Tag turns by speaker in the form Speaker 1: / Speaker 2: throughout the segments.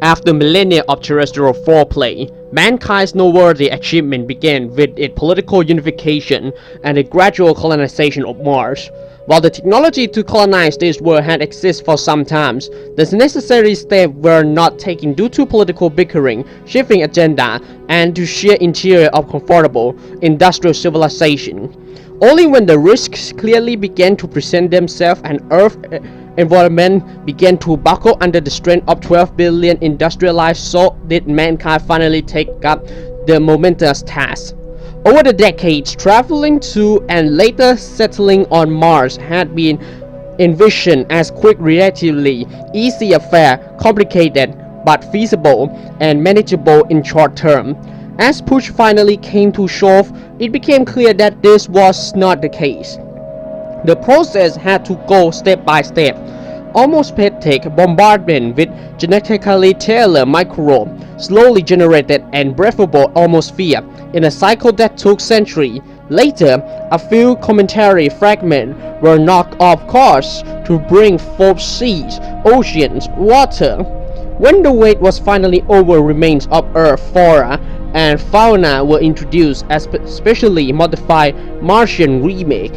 Speaker 1: After millennia of terrestrial foreplay, mankind's noteworthy achievement began with its political unification and the gradual colonization of Mars. While the technology to colonize this world had existed for some time, the necessary steps were not taken due to political bickering, shifting agenda, and to sheer interior of comfortable industrial civilization. Only when the risks clearly began to present themselves and Earth's environment began to buckle under the strain of 12 billion industrialized souls did mankind finally take up the momentous task. Over the decades, traveling to and later settling on Mars had been envisioned as quick, relatively easy affair, complicated but feasible and manageable in short term. As push finally came to shove, it became clear that this was not the case. The process had to go step by step. Almost pathetic bombardment with genetically tailored microbes, slowly generated and breathable atmosphere in a cycle that took centuries. Later, a few cometary fragments were knocked off course to bring forth seas, oceans, water. When the wait was finally over, remains of Earth flora and fauna were introduced as specially modified Martian remake.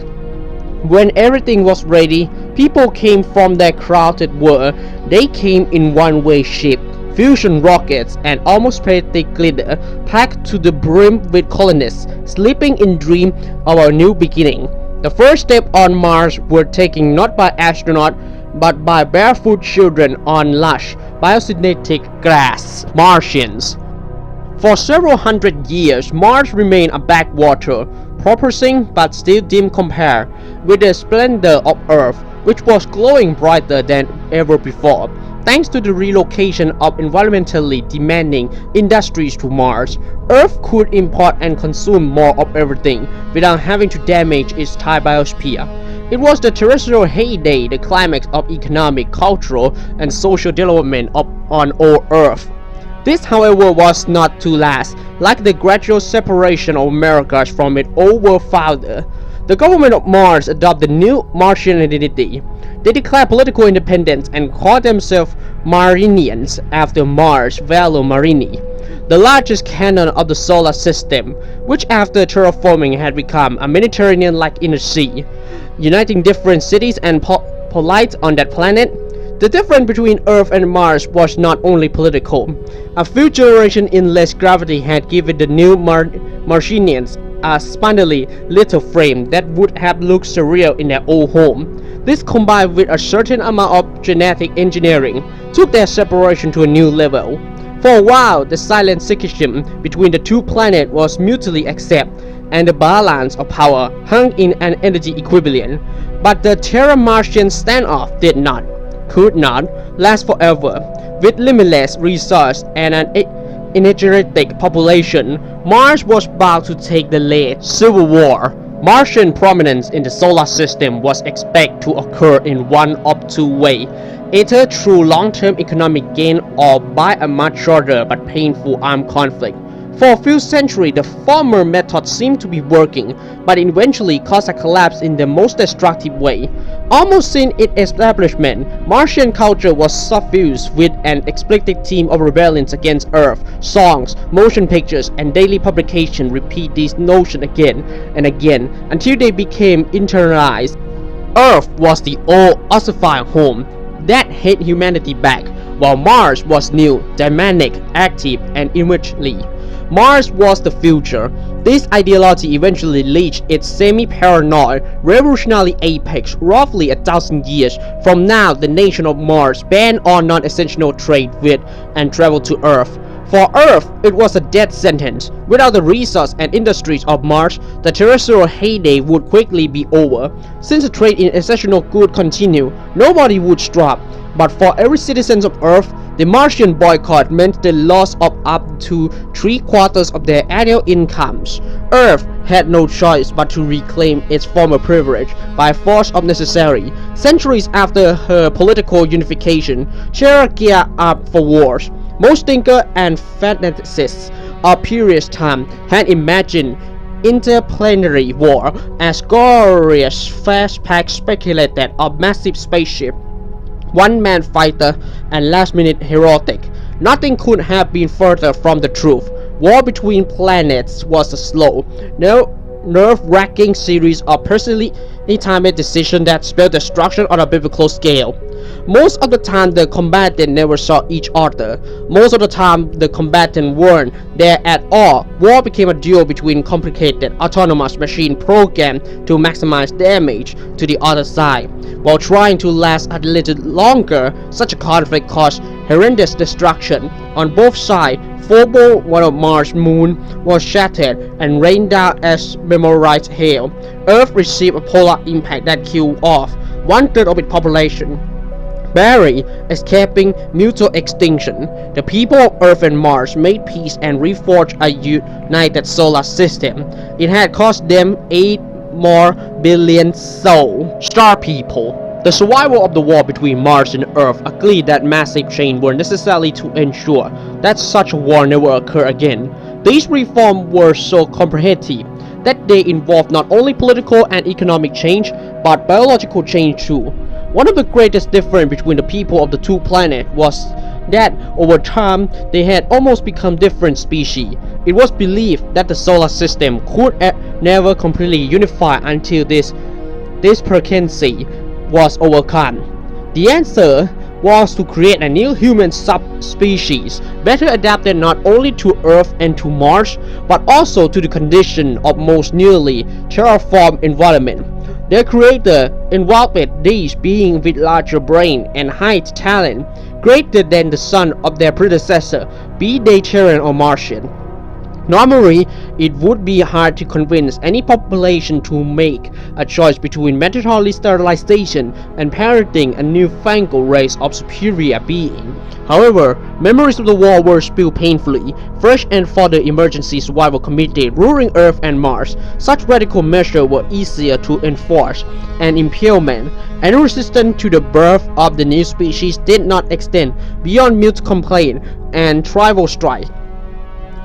Speaker 1: When everything was ready, people came from their crowded world. They came in one-way ship, fusion rockets, and almost pathetic glitter, packed to the brim with colonists, sleeping in dream of a new beginning. The first step on Mars were taken not by astronauts, but by barefoot children on lush, biosynthetic grass. Martians. For several hundred years, Mars remained a backwater, promising but still dim compared with the splendor of Earth, which was glowing brighter than ever before. Thanks to the relocation of environmentally demanding industries to Mars, Earth could import and consume more of everything without having to damage its entire biosphere. It was the terrestrial heyday, the climax of economic, cultural, and social development on all Earth. This, however, was not to last. Like the gradual separation of Americas from its old world founder, the government of Mars adopted new Martian identity. They declared political independence and called themselves Marinians after Mars Valor Marini, the largest cannon of the solar system, which after terraforming had become a Mediterranean-like inner sea, uniting different cities and polites on that planet. The difference between Earth and Mars was not only political. A few generations in less gravity had given the new Martians a spindly little frame that would have looked surreal in their old home. This, combined with a certain amount of genetic engineering, took their separation to a new level. For a while, the silent schism between the two planets was mutually accepted, and the balance of power hung in an energy equilibrium. But the Terra-Martian standoff could not last forever. With limitless resources and an energetic population, Mars was about to take the late Civil War. Martian prominence in the solar system was expected to occur in one of two ways: either through long-term economic gain or by a much shorter but painful armed conflict. For a few centuries, the former method seemed to be working, but eventually caused a collapse in the most destructive way. Almost since its establishment, Martian culture was suffused with an explicit theme of rebellions against Earth. Songs, motion pictures, and daily publications repeat these notions again and again until they became internalized. Earth was the old ossified home that held humanity back, while Mars was new, dynamic, active, and immediately. Mars was the future. This ideology eventually reached its semi-paranoid, revolutionary apex roughly 1,000 years from now. The nation of Mars banned all non-essential trade with and travel to Earth. For Earth, it was a death sentence. Without the resources and industries of Mars, the terrestrial heyday would quickly be over. Since the trade in essential goods continued, nobody would stop. But for every citizen of Earth, the Martian boycott meant the loss of up to 3/4 of their annual incomes. Earth had no choice but to reclaim its former privilege by force of necessity. Centuries after her political unification, Terra geared up for wars. Most thinkers and fantasists of previous time had imagined interplanetary war as glorious, fast-packed speculated of massive spaceship, one-man fighter, and last-minute heroic Nothing could have been further from the truth. War between planets was a slow, nerve-wracking series of personally timed decisions that spelled destruction on a biblical scale. Most of the time the combatants never saw each other. Most of the time the combatants weren't there at all. War became a duel between complicated autonomous machines programmed to maximize damage to the other side. While trying to last a little longer, such a conflict caused horrendous destruction. On both sides, Phobos, one of Mars' moon, was shattered and rained down as meteorite hail. Earth received a polar impact that killed off one-third of its population, barely escaping mutual extinction. The people of Earth and Mars made peace and reforged a united solar system. It had cost them 8 more billion star people. The survival of the war between Mars and Earth agreed that massive change were necessary to ensure that such a war never occurred again. These reforms were so comprehensive that they involved not only political and economic change, but biological change too. One of the greatest differences between the people of the two planets was that over time they had almost become different species. It was believed that the solar system could never completely unify until this discrepancy was overcome. The answer was to create a new human subspecies, better adapted not only to Earth and to Mars, but also to the condition of most newly terraformed environment. Their creator enveloped these beings with larger brain and high talent, greater than the son of their predecessor, be they Terran or Martian. Normally, it would be hard to convince any population to make a choice between mandatory sterilization and parenting a newfangled race of superior being. However, memories of the war were still painfully fresh, and for the emergency survival committee ruling Earth and Mars, such radical measures were easier to enforce and implement, and resistance to the birth of the new species did not extend beyond mute complaint and tribal strife.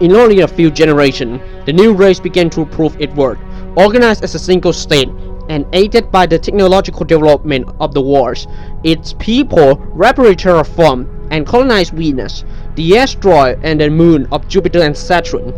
Speaker 1: In only a few generations, the new race began to prove its worth. Organized as a single state and aided by the technological development of the wars, its people rapidly terraformed and colonized Venus, the asteroid and the moon of Jupiter and Saturn.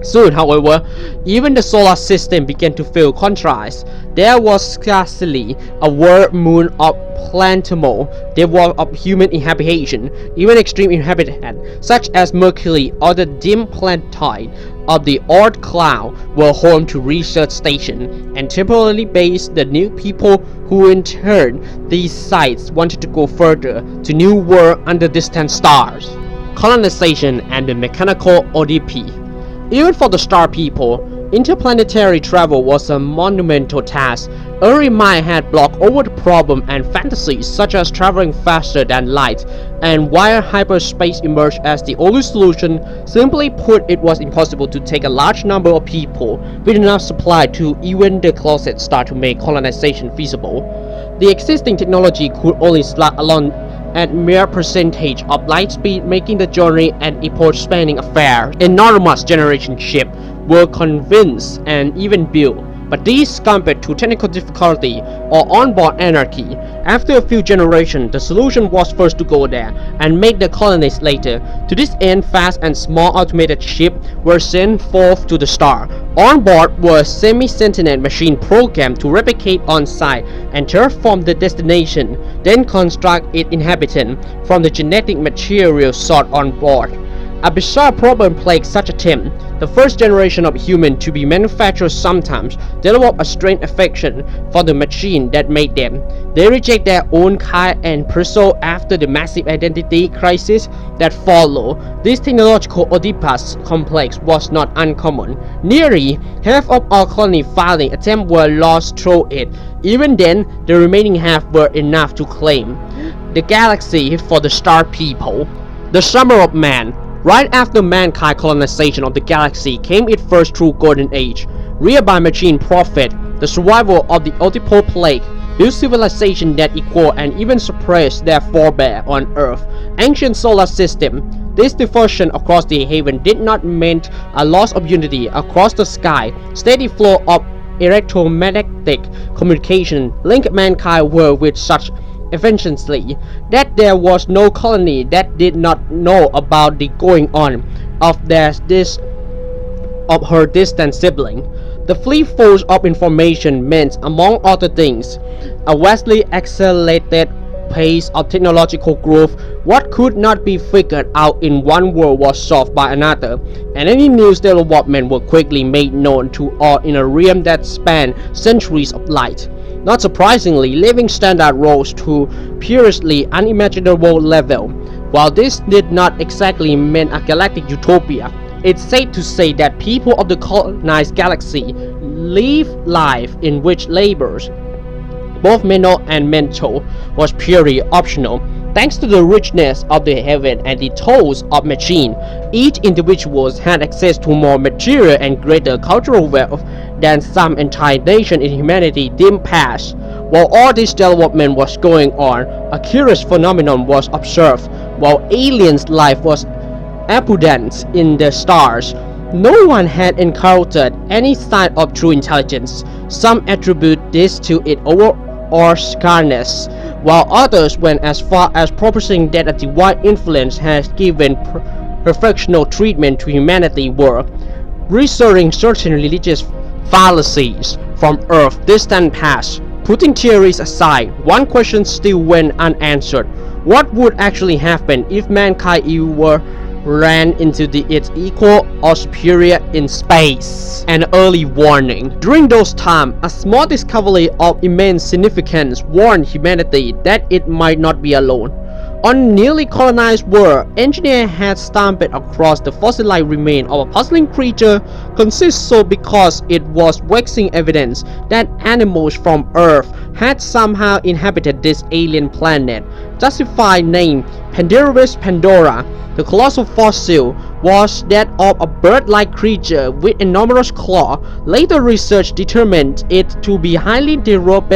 Speaker 1: Soon, however, even the solar system began to feel contrast. There was scarcely a world moon of planetable devoid of human inhabitation. Even extreme inhabitants, such as Mercury or the dim planetoid of the Oort cloud, were home to research stations and temporarily based the new people who in turn these sites wanted to go further to new worlds under distant stars. Colonization and the mechanical Odyssey. Even for the star people, interplanetary travel was a monumental task. Early mind had blocked over the problem, and fantasies such as traveling faster than light and while hyperspace emerged as the only solution. Simply put, it was impossible to take a large number of people with enough supply to even the closest star to make colonization feasible. The existing technology could only slug along at mere percentage of light speed, making the journey an epoch-spanning affair. Enormous generation ships were convinced and even built, but these succumbed to technical difficulty or onboard anarchy. After a few generations, the solution was first to go there and make the colonies later. To this end, fast and small automated ships were sent forth to the star. On board were semi-sentient machines programmed to replicate on site and terraform the destination, then construct its inhabitants from the genetic material sought on board. A bizarre problem plagued such attempt. The first generation of humans to be manufactured sometimes develop a strange affection for the machine that made them. They reject their own kind and pursue after the massive identity crisis that followed. This technological Oedipus complex was not uncommon. Nearly half of all colony filing attempts were lost through it. Even then, the remaining half were enough to claim the galaxy for the star people. The Summer of Man. Right after mankind colonization of the galaxy came its first true golden age. Reared by machine prophet, the survival of the Oedipal plague built civilization that equal and even suppressed their forebear on Earth. Ancient solar system. This diffusion across the haven did not mean a loss of unity across the sky. Steady flow of electromagnetic communication linked mankind world with such eventually, that there was no colony that did not know about the going on of her distant sibling. The threefold of information meant, among other things, a vastly accelerated pace of technological growth. What could not be figured out in one world was solved by another, and any new development was quickly made known to all in a realm that spanned centuries of light. Not surprisingly, living standard rose to previously unimaginable level. While this did not exactly mean a galactic utopia, it's safe to say that people of the colonized galaxy live life in which labors, both mental and mental, was purely optional. Thanks to the richness of the heaven and the tools of machine, each individual had access to more material and greater cultural wealth than some entire nation in humanity deemed past. While all this development was going on, a curious phenomenon was observed. While aliens' life was abundant in the stars, no one had encountered any sign of true intelligence. Some attribute this to its overall scarcity, while others went as far as proposing that a divine influence has given perfectional treatment to humanity were restoring certain religious fallacies from Earth's distant past. Putting theories aside, one question still went unanswered. What would actually happen if mankind ever ran into its equal or superior in space? An early warning. During those times, a small discovery of immense significance warned humanity that it might not be alone. On a newly colonized world, engineers had stumbled across the fossilized remains of a puzzling creature, consists so because it was waxing evidence that animals from Earth had somehow inhabited this alien planet. Justified name Pandarus Pandora. The colossal fossil was that of a bird-like creature with enormous claws. Later research determined it to be highly developed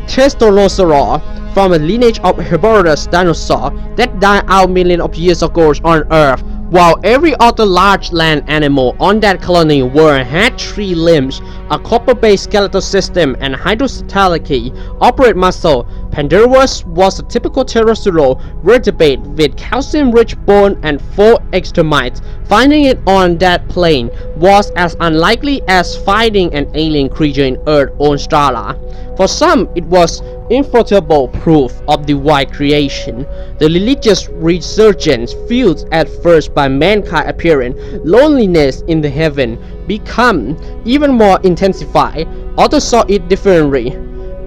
Speaker 1: Testosterone from a lineage of herbivorous dinosaurs that died out millions of years ago on Earth. While every other large land animal on that colony world had 3 limbs, a copper-based skeletal system, and hydrostatically operate muscle, Pandarus was a typical terrestrial vertebrate with calcium-rich bone and 4 extremities. Finding it on that plane was as unlikely as finding an alien creature in Earth's own star. For some, it was irrefutable proof of divine creation. The religious resurgence fueled at first by mankind appearing loneliness in the heaven become even more intensified. Others saw it differently.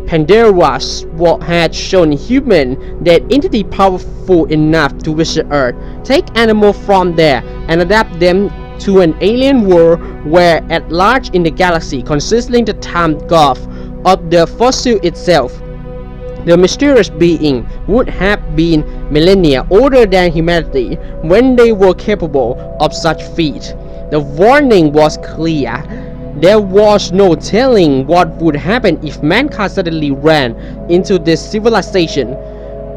Speaker 1: Pandarus had shown humans that entity powerful enough to visit Earth, take animals from there, and adapt them to an alien world where at large in the galaxy, considering the time gulf of the fossil itself. The mysterious being would have been millennia older than humanity when they were capable of such feat. The warning was clear. There was no telling what would happen if mankind suddenly ran into this civilization.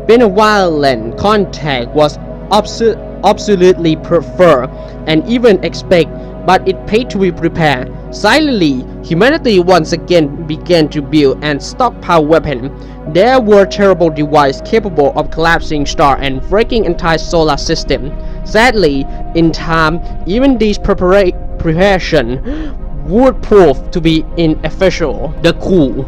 Speaker 1: Benevolent contact was absolutely preferred and even expected, but it paid to be prepared. Silently, humanity once again began to build and stockpile weapons. There were terrible devices capable of collapsing stars and breaking entire solar system. Sadly, in time, even these preparations would prove to be ineffectual. The coup.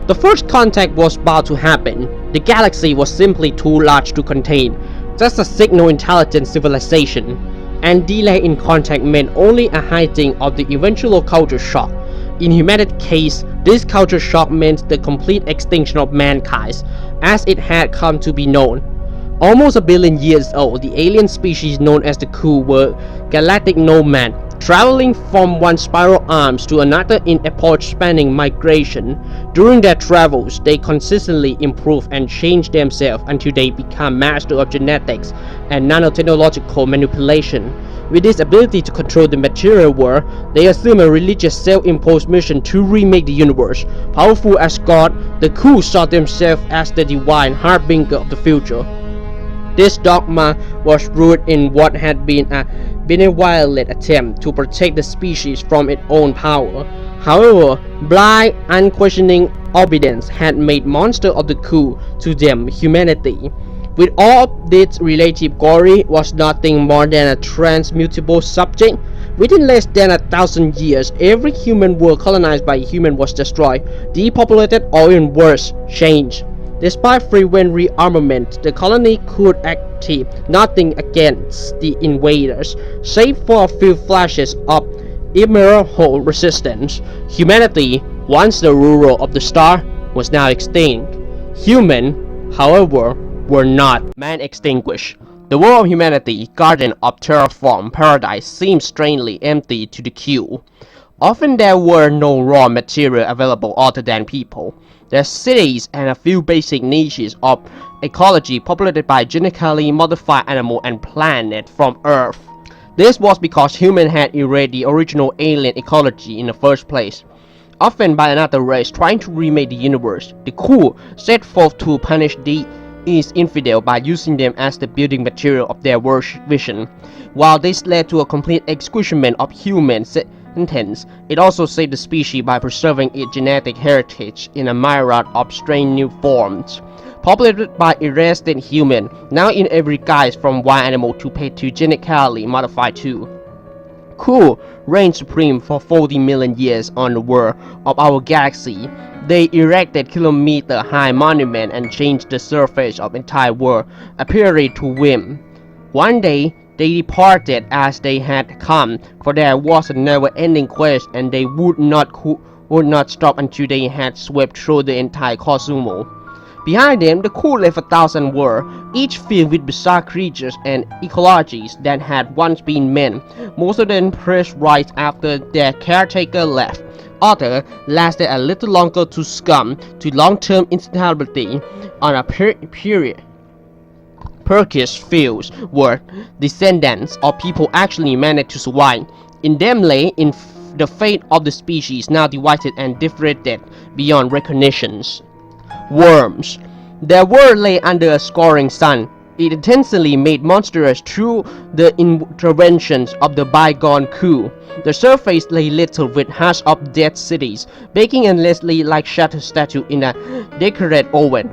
Speaker 1: The first contact was about to happen. The galaxy was simply too large to contain, just a signal intelligent civilization, and delay in contact meant only a heightening of the eventual culture shock. In humanity's case, this culture shock meant the complete extinction of mankind, as it had come to be known. Almost a billion years old, the alien species known as the Coup were galactic nomads, traveling from one spiral arms to another in epoch-spanning migration. During their travels, they consistently improve and change themselves until they become masters of genetics and nanotechnological manipulation. With this ability to control the material world, they assume a religious self-imposed mission to remake the universe. Powerful as God, the Coup saw themselves as the divine harbinger of the future. This dogma was rooted in what had been a benevolent attempt to protect the species from its own power. However, blind, unquestioning obedience had made monster of the coup to them humanity. With all of this relative glory was nothing more than a transmutable subject. Within less than 1,000 years, every human world colonized by human was destroyed, depopulated, or even worse, changed. Despite frequent rearmament, the colony could achieve nothing against the invaders, save for a few flashes of ephemeral resistance. Humanity, once the ruler of the star, was now extinct. Human, however, were not. Man extinguished. The world of humanity, garden of terraform paradise, seemed strangely empty to the Q. Often there were no raw material available other than people. Their cities and a few basic niches of ecology populated by genetically modified animal and planet from Earth. This was because humans had erased the original alien ecology in the first place, often by another race trying to remake the universe. The Ku set forth to punish these infidels by using them as the building material of their vision. While this led to a complete extinguishment of human sentience, it also saved the species by preserving its genetic heritage in a myriad of strange new forms, populated by irrested humans, now in every guise from wild animal to pet to genetically modified too. Ku reigned supreme for 40 million years on the world of our galaxy. They erected kilometer-high monuments and changed the surface of the entire world, appearing to whim. One day, they departed as they had come, for there was a never-ending quest, and they would not stop until they had swept through the entire cosmos. Behind them, the Ku left 1,000 worlds, each filled with bizarre creatures and ecologies that had once been men. Most of them perished right after their caretaker left. Others lasted a little longer to succumb to long-term instability on a period. Turkish fields were descendants of people actually managed to survive. In them lay in the fate of the species now divided and differentiated beyond recognitions. Worms. Their world lay under a scorching sun. It intensely made monstrous through the interventions of the bygone Ku. The surface lay littered with hearts of dead cities, baking endlessly like shattered statues in a decorated oven.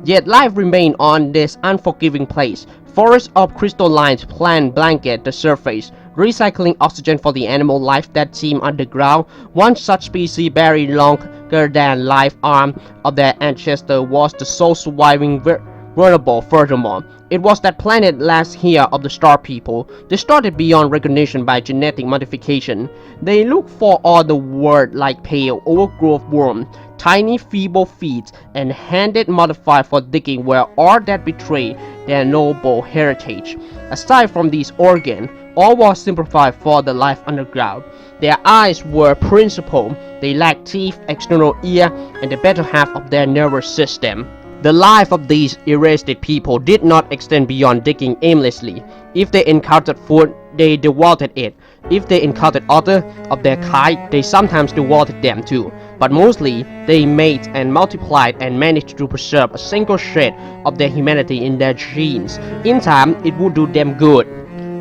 Speaker 1: Yet life remained on this unforgiving place. Forests of crystalline plants blanket the surface, recycling oxygen for the animal life that teemed underground. One such species buried longer than life arm of their ancestor was the sole surviving vulnerable. Furthermore, it was that planet last here of the star people, distorted beyond recognition by genetic modification. They looked for all the world like pale, overgrown worms, tiny feeble feet, and handed modified for digging were all that betrayed their noble heritage. Aside from these organs, all was simplified for the life underground. Their eyes were principled, they lacked teeth, external ear, and the better half of their nervous system. The life of these erased people did not extend beyond digging aimlessly. If they encountered food, they devoured it. If they encountered other of their kind, they sometimes devoured them too. But mostly, they made and multiplied and managed to preserve a single shred of their humanity in their genes. In time, it would do them good.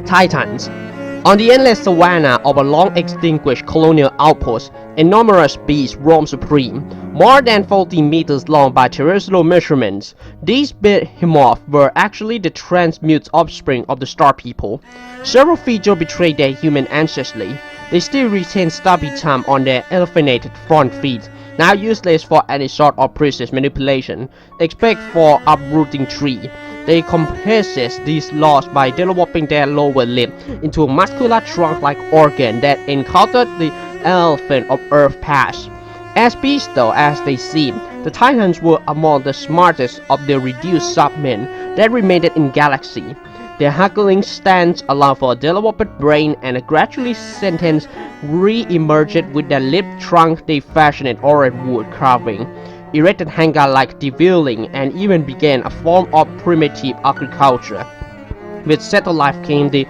Speaker 1: Titans. On the endless savanna of a long-extinguished colonial outpost, enormous beasts roam supreme. More than 40 meters long by terrestrial measurements, these behemoths were actually the transmute offspring of the star people. Several features betrayed their human ancestry. They still retain stubby tongue on their elephanated front feet, now useless for any sort of precise manipulation, except for uprooting trees. They compensated these loss by developing their lower limb into a muscular trunk-like organ that encountered the elephant of Earth past. As bestial as they seemed, the Titans were among the smartest of the reduced submen that remained in galaxy. Their haggling stance allowed for a developed brain and a gradually sentence re-emerged with their lip trunk they fashioned orange wood carving, erected hangar-like dwelling, and even began a form of primitive agriculture. With settled life came the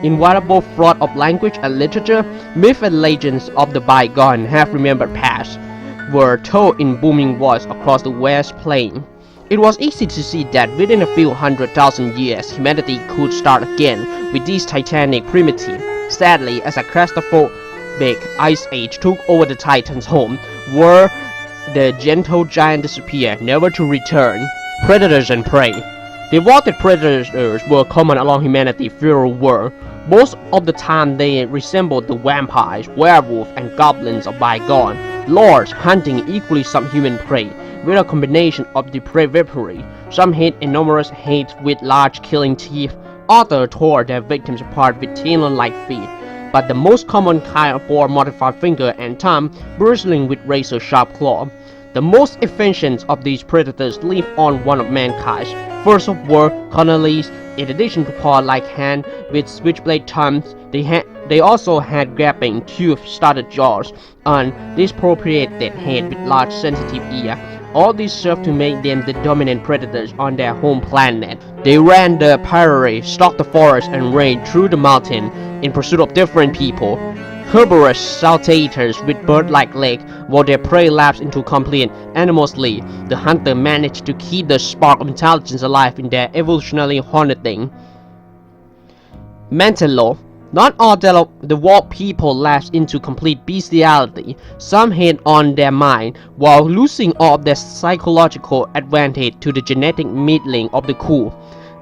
Speaker 1: inevitable flood of language and literature. Myths and legends of the bygone have remembered past were told in booming voice across the West Plain. It was easy to see that within a few 100,000 years, humanity could start again with these titanic primitives. Sadly, as a catastrophe big ice age took over the Titan's home, where the gentle giant disappeared, never to return. Predators and prey. Devoted predators were common along humanity's feral world. Most of the time they resembled the vampires, werewolves, and goblins of bygone, large, hunting equally subhuman prey, with a combination of depredatory. Some had enormous heads with large killing teeth, others tore their victims apart with talon-like feet, but the most common kind bore modified finger and thumb, bristling with razor-sharp claw. The most efficient of these predators lived on one of mankind's. First of were cornelies. In addition to paw-like hand with switchblade thumbs, they also had grabbing, tooth-studded jaws, and disproportionate head with large sensitive ear. All these served to make them the dominant predators on their home planet. They ran the prairie, stalked the forest, and ranged through the mountain in pursuit of different people. Herbivorous saltators with bird-like legs, while their prey lapsed into complete animosity. The hunter managed to keep the spark of intelligence alive in their evolutionary haunting. Mental law. Not all developed people lapse into complete bestiality. Some had on their mind, while losing all of their psychological advantage to the genetic meddling of the coup.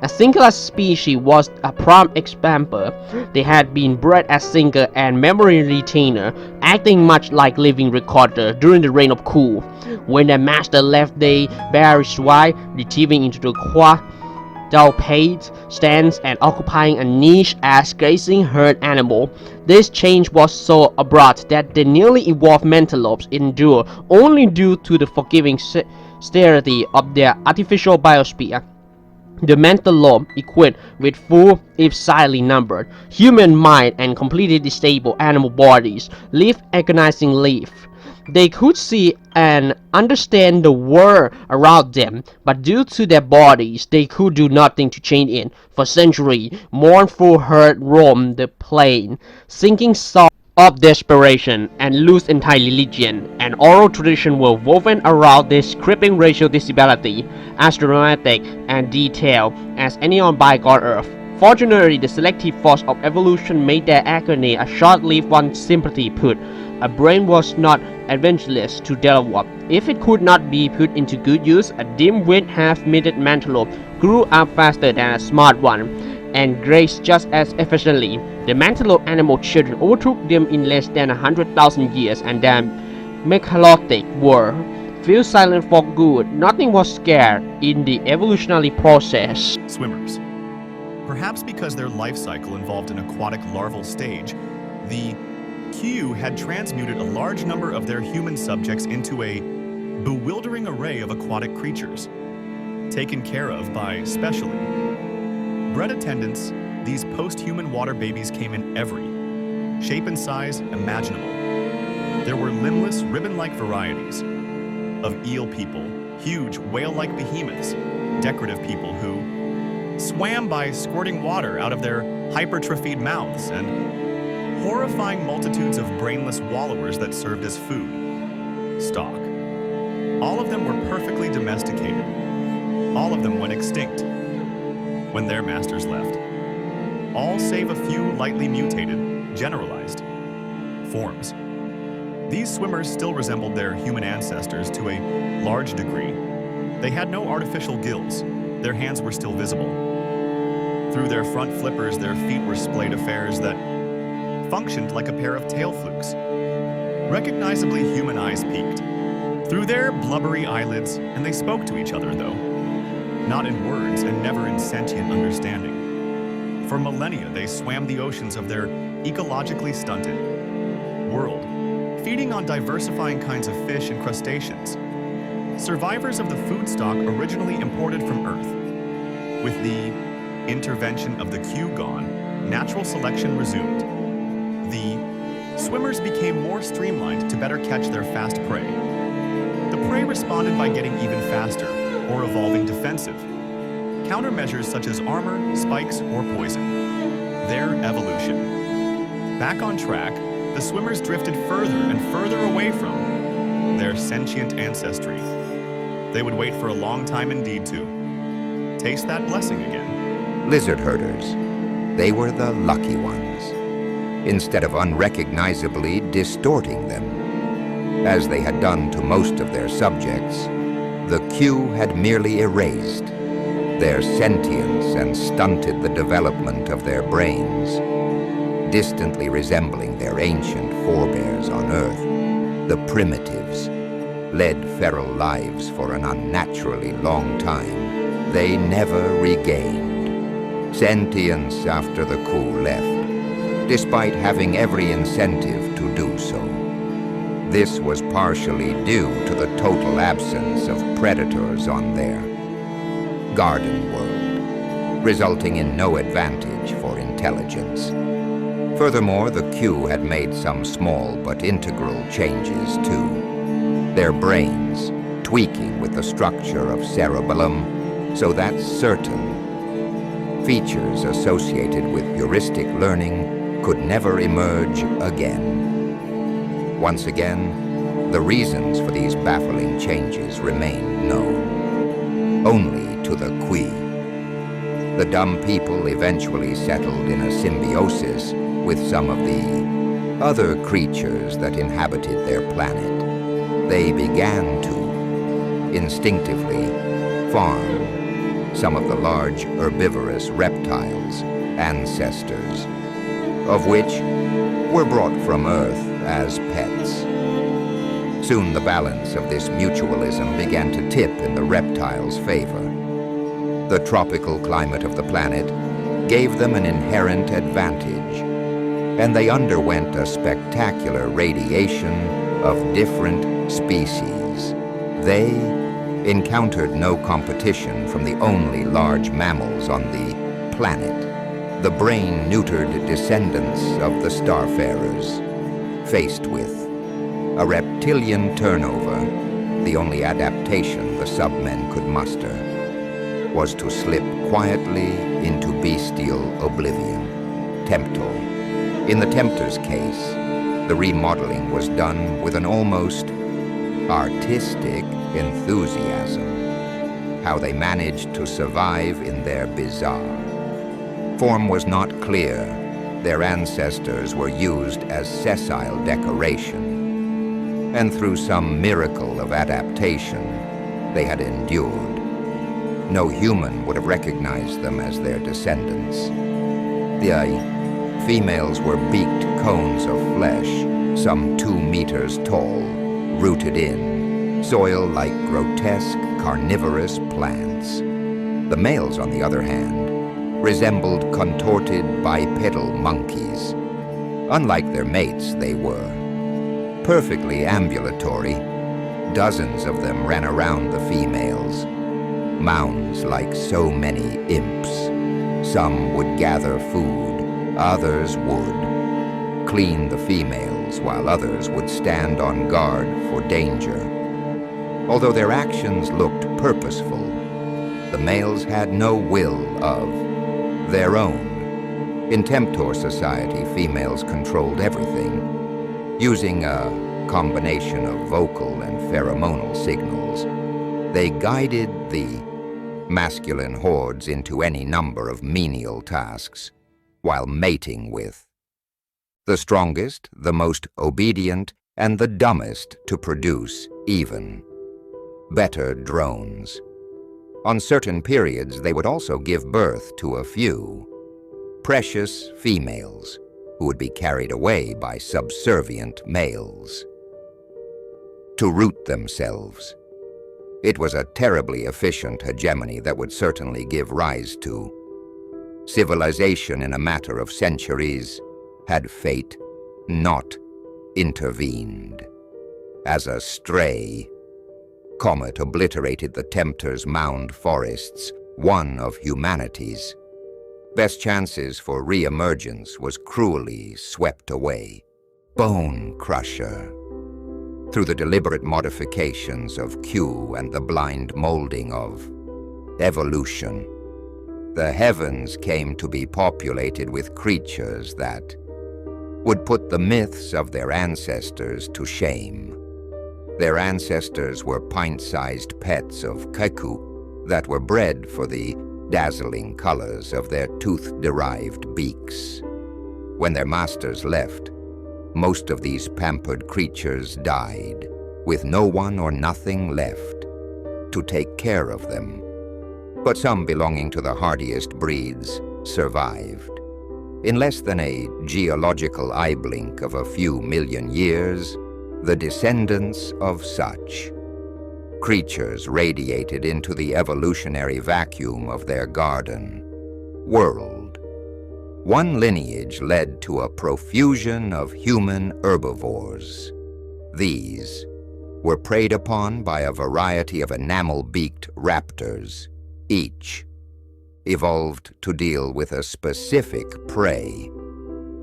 Speaker 1: A singular species was a prime example. They had been bred as singer and memory retainer, acting much like living recorder during the reign of Ku. When their master left, they buried swine, retrieving into the quadruped stance and occupying a niche as grazing herd animal. This change was so abrupt that the newly evolved mentalops endure only due to the forgiving sterility of their artificial biosphere. The mental lobe, equipped with full, if slightly numbered, human mind and completely disabled animal bodies, lived agonizing life. They could see and understand the world around them, but due to their bodies, they could do nothing to change it. For centuries, mournful herd roamed the plain, singing songs of desperation and lose entire religion. An oral tradition were woven around this crippling racial disability, as dramatic and detailed as any on bygone Earth. Fortunately, the selective force of evolution made their agony a short-lived one. Simply put, a brain was not advantageous to develop. If it could not be put into good use, a dim-witted half-witted antelope grew up faster than a smart one, and grazed just as efficiently. The antelope animal children overtook them in less than 100,000 years, and their mechalotic were fell silent for good. Nothing was scared in the evolutionary process.
Speaker 2: Swimmers. Perhaps because their life cycle involved an aquatic larval stage, the Q had transmuted a large number of their human subjects into a bewildering array of aquatic creatures, taken care of by specially bred attendants. These post-human water babies came in every shape and size imaginable. There were limbless, ribbon-like varieties of eel people, huge whale-like behemoths, decorative people who swam by squirting water out of their hypertrophied mouths, and horrifying multitudes of brainless wallowers that served as food stock. All of them were perfectly domesticated. All of them went extinct when their masters left. All save a few lightly mutated, generalized forms. These swimmers still resembled their human ancestors to a large degree. They had no artificial gills. Their hands were still visible. Through their front flippers, their feet were splayed affairs that functioned like a pair of tail flukes. Recognizably, human eyes peeked through their blubbery eyelids, and they spoke to each other, though not in words and never in sentient understanding. For millennia, they swam the oceans of their ecologically stunted world, feeding on diversifying kinds of fish and crustaceans, survivors of the food stock originally imported from Earth. With the intervention of the Q gone, natural selection resumed. The swimmers became more streamlined to better catch their fast prey. The prey responded by getting even faster or evolving defensive countermeasures such as armor, spikes, or poison. Their evolution. Back on track, the swimmers drifted further and further away from their sentient ancestry. They would wait for a long time indeed to taste that blessing again.
Speaker 3: Lizard herders. They were the lucky ones. instead of unrecognizably distorting them. As they had done to most of their subjects, the Q had merely erased their sentience and stunted the development of their brains, distantly resembling their ancient forebears on Earth. The primitives led feral lives for an unnaturally long time. They never regained sentience after the coup left, despite having every incentive to do so. This was partially due to the total absence of predators on their garden world, resulting in no advantage for intelligence. Furthermore, the Q had made some small but integral changes to their brains, tweaking with the structure of cerebellum so that certain features associated with heuristic learning could never emerge again. Once again, the reasons for these baffling changes remained known only to the Qui. The dumb people eventually settled in a symbiosis with some of the other creatures that inhabited their planet. They began to instinctively farm some of the large herbivorous reptiles, ancestors of which were brought from Earth as pets. Soon the balance of this mutualism began to tip in the reptiles' favor. The tropical climate of the planet gave them an inherent advantage, and they underwent a spectacular radiation of different species. They encountered no competition from the only large mammals on the planet, the brain-neutered descendants of the starfarers. Faced with a reptilian turnover, the only adaptation the submen could muster was to slip quietly into bestial oblivion. Temptor. In the Temptor's case, the remodeling was done with an almost artistic enthusiasm. How they managed to survive in their bizarre form was not clear. Their ancestors were used as sessile decoration, and through some miracle of adaptation, they had endured. No human would have recognized them as their descendants. The females were beaked cones of flesh, some 2 meters tall, rooted in soil-like grotesque carnivorous plants. The males, on the other hand, resembled contorted bipedal monkeys. Unlike their mates, they were perfectly ambulatory. Dozens of them ran around the females, mounds like so many imps. Some would gather food, others would clean the females, while others would stand on guard for danger. Although their actions looked purposeful, the males had no will of their own. In Temptor society, females controlled everything, using a combination of vocal and pheromonal signals. They guided the masculine hordes into any number of menial tasks, while mating with the strongest, the most obedient, and the dumbest to produce even better drones. On certain periods, they would also give birth to a few precious females who would be carried away by subservient males to root themselves. It was a terribly efficient hegemony that would certainly give rise to civilization in a matter of centuries, had fate not intervened. As a stray comet obliterated the Temptor's mound forests, one of humanity's best chances for re-emergence was cruelly swept away. Bone crusher. Through the deliberate modifications of Q and the blind molding of evolution, the heavens came to be populated with creatures that would put the myths of their ancestors to shame. Their ancestors were pint-sized pets of Keku that were bred for the dazzling colors of their tooth-derived beaks. When their masters left, most of these pampered creatures died, with no one or nothing left to take care of them. But some belonging to the hardiest breeds survived. In less than a geological eye blink of a few million years, the descendants of such creatures radiated into the evolutionary vacuum of their garden world. One lineage led to a profusion of human herbivores. These were preyed upon by a variety of enamel-beaked raptors, each evolved to deal with a specific prey.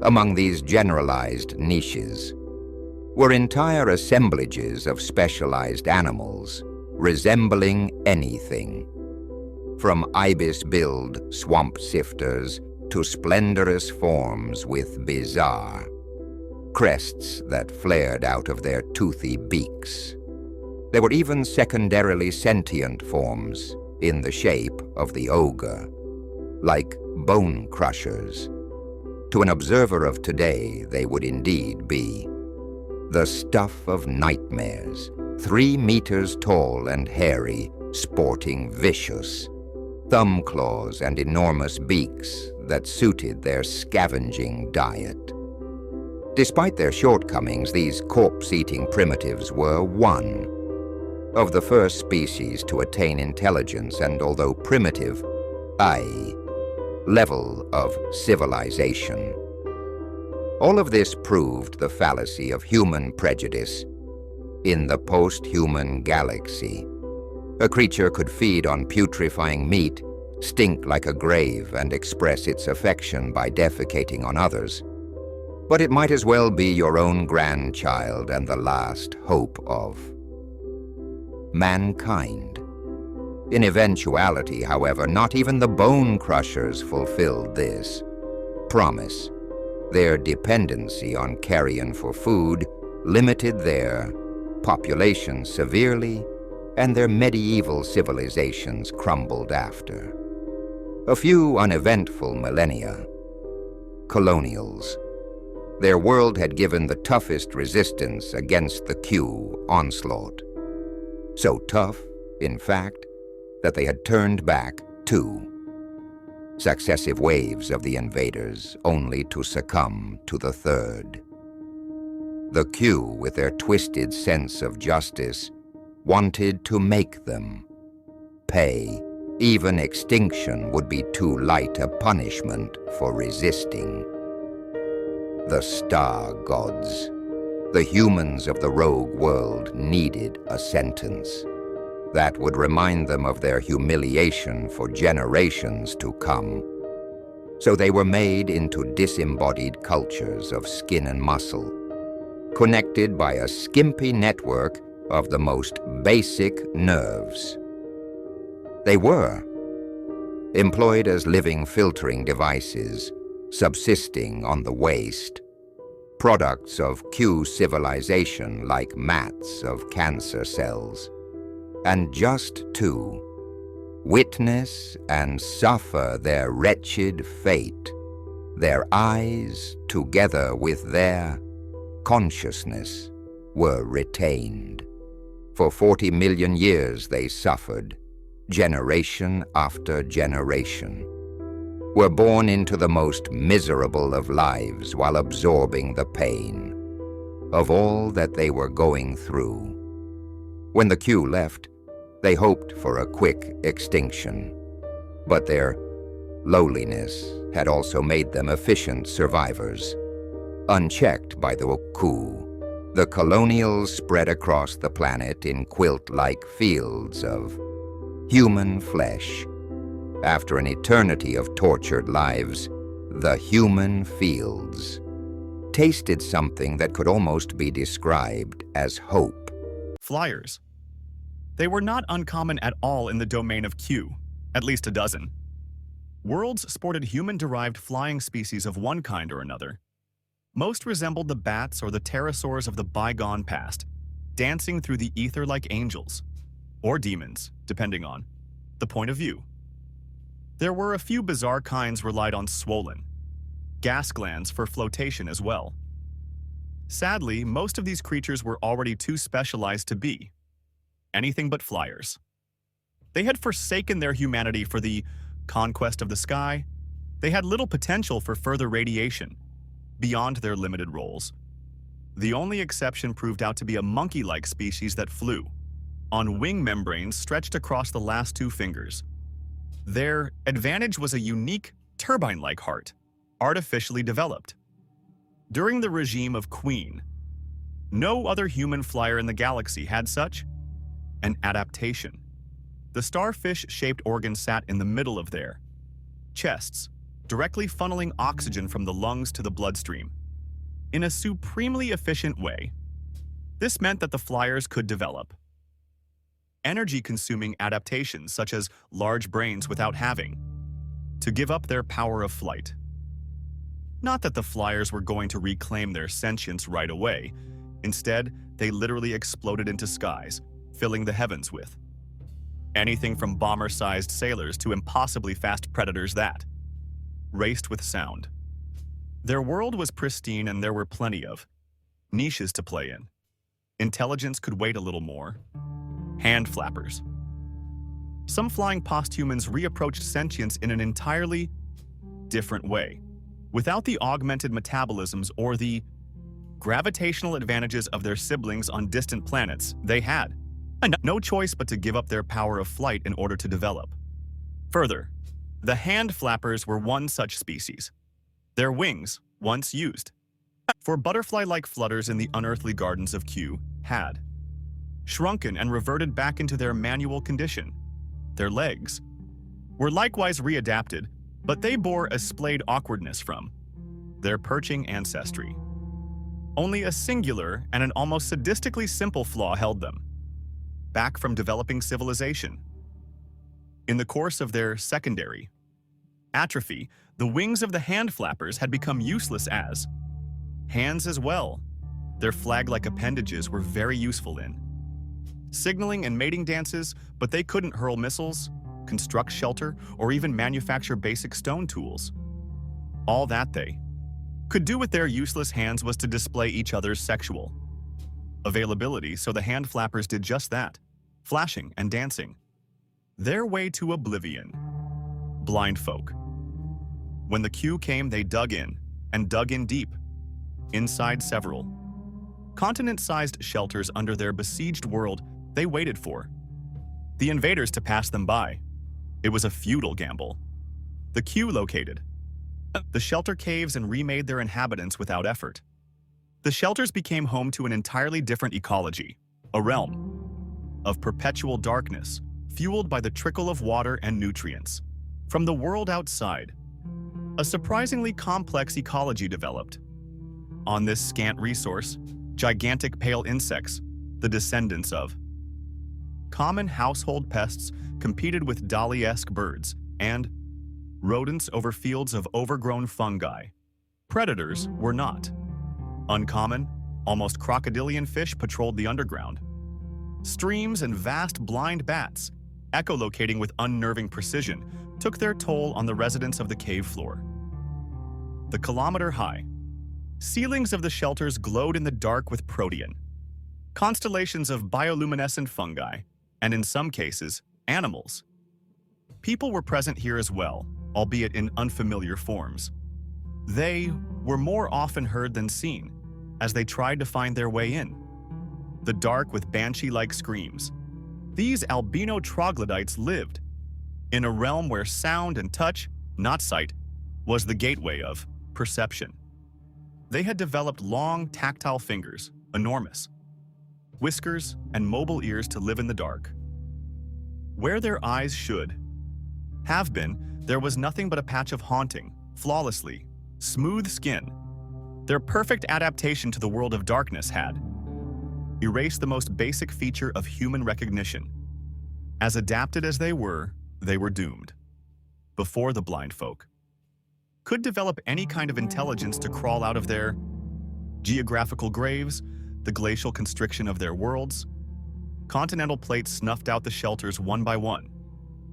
Speaker 3: Among these generalized niches were entire assemblages of specialized animals resembling anything, from ibis-billed swamp sifters to splendorous forms with bizarre crests that flared out of their toothy beaks. There were even secondarily sentient forms in the shape of the ogre, like bone crushers. To an observer of today, they would indeed be the stuff of nightmares, 3 meters tall and hairy, sporting vicious thumb claws and enormous beaks that suited their scavenging diet. Despite their shortcomings, these corpse-eating primitives were one of the first species to attain intelligence and, although primitive, a level of civilization. All of this proved the fallacy of human prejudice. In the post-human galaxy, a creature could feed on putrefying meat, stink like a grave, and express its affection by defecating on others. But it might as well be your own grandchild and the last hope of mankind. In eventuality, however, not even the bone crushers fulfilled this promise. Their dependency on carrion for food limited their population severely, and their medieval civilizations crumbled after. A few uneventful millennia. Colonials. Their world had given the toughest resistance against the Q onslaught. So tough, in fact, that they had turned back 2 successive waves of the invaders, only to succumb to the 3rd. The Q, with their twisted sense of justice, wanted to make them pay. Even extinction would be too light a punishment for resisting. The star gods, the humans of the rogue world, needed a sentence that would remind them of their humiliation for generations to come. So they were made into disembodied cultures of skin and muscle, connected by a skimpy network of the most basic nerves. They were employed as living filtering devices, subsisting on the waste, products of Q civilization like mats of cancer cells, and just to witness and suffer their wretched fate, their eyes, together with their consciousness, were retained. For 40 million years they suffered, generation after generation, were born into the most miserable of lives while absorbing the pain of all that they were going through. When the Q left, they hoped for a quick extinction, but their lowliness had also made them efficient survivors. Unchecked by the Q, the colonials spread across the planet in quilt-like fields of human flesh. After an eternity of tortured lives, the human fields tasted something that could almost be described as hope.
Speaker 2: Flyers. They were not uncommon at all in the domain of Q, at least a dozen. Worlds sported human-derived flying species of one kind or another. Most resembled the bats or the pterosaurs of the bygone past, dancing through the ether like angels, or demons, depending on the point of view. There were a few bizarre kinds relied on swollen, gas glands for flotation as well. Sadly, most of these creatures were already too specialized to be anything but flyers. They had forsaken their humanity for the conquest of the sky. They had little potential for further radiation beyond their limited roles. The only exception proved out to be a monkey-like species that flew on wing membranes stretched across the last two fingers. Their advantage was a unique turbine-like heart, artificially developed. During the regime of Queen, no other human flyer in the galaxy had such an adaptation. The starfish-shaped organ sat in the middle of their chests, directly funneling oxygen from the lungs to the bloodstream in a supremely efficient way. This meant that the flyers could develop energy-consuming adaptations such as large brains without having to give up their power of flight. Not that the flyers were going to reclaim their sentience right away. Instead, they literally exploded into skies, filling the heavens with anything from bomber-sized sailors to impossibly fast predators that raced with sound. Their world was pristine and there were plenty of niches to play in. Intelligence could wait a little more. Hand flappers. Some flying posthumans reapproached sentience in an entirely different way. Without the augmented metabolisms or the gravitational advantages of their siblings on distant planets, they had no choice but to give up their power of flight in order to develop. Further, the hand flappers were one such species. Their wings, once used for butterfly-like flutters in the unearthly gardens of Q, had shrunken and reverted back into their manual condition. Their legs were likewise readapted, but they bore a splayed awkwardness from their perching ancestry. Only a singular and an almost sadistically simple flaw held them back from developing civilization. In the course of their secondary atrophy, the wings of the hand flappers had become useless as hands as well. Their flag-like appendages were very useful in signaling and mating dances, but they couldn't hurl missiles, construct shelter, or even manufacture basic stone tools. All that they could do with their useless hands was to display each other's sexual availability, so the hand flappers did just that, flashing and dancing their way to oblivion. Blind folk. When the Q came, they dug in, and dug in deep, inside several continent-sized shelters under their besieged world. They waited for the invaders to pass them by. It was a futile gamble. The Q located the shelter caves and remade their inhabitants without effort. The shelters became home to an entirely different ecology, a realm of perpetual darkness, fueled by the trickle of water and nutrients from the world outside. A surprisingly complex ecology developed. On this scant resource, gigantic pale insects, the descendants of common household pests, competed with dolly-esque birds and rodents over fields of overgrown fungi. Predators were not uncommon. Almost crocodilian fish patrolled the underground. Streams and vast blind bats, echolocating with unnerving precision, took their toll on the residents of the cave floor. The kilometer-high ceilings of the shelters glowed in the dark with protean constellations of bioluminescent fungi, and in some cases, animals. People were present here as well, albeit in unfamiliar forms. They were more often heard than seen, as they tried to find their way in. The dark with banshee-like screams. These albino troglodytes lived in a realm where sound and touch, not sight, was the gateway of perception. They had developed long, tactile fingers, enormous whiskers, and mobile ears to live in the dark. Where their eyes should have been, there was nothing but a patch of haunting, flawlessly smooth skin. Their perfect adaptation to the world of darkness had erased the most basic feature of human recognition. As adapted as they were doomed. Before the blind folk could develop any kind of intelligence to crawl out of their geographical graves, the glacial constriction of their worlds, continental plates snuffed out the shelters one by one.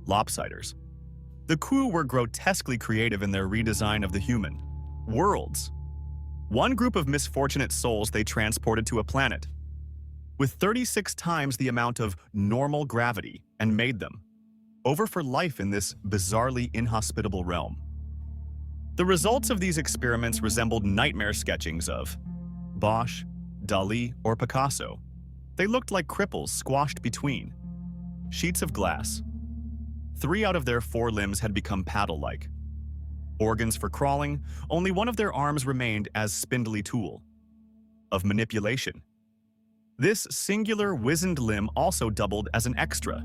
Speaker 2: Lopsiders. The Ku were grotesquely creative in their redesign of the human Worlds. One group of misfortunate souls they transported to a planet with 36 times the amount of normal gravity and made them over for life in this bizarrely inhospitable realm. The results of these experiments resembled nightmare sketchings of Bosch, Dali, or Picasso. They looked like cripples squashed between sheets of glass. 3 out of their 4 limbs had become paddle-like. Organs for crawling, only one of their arms remained as spindly tool of manipulation. This singular wizened limb also doubled as an extra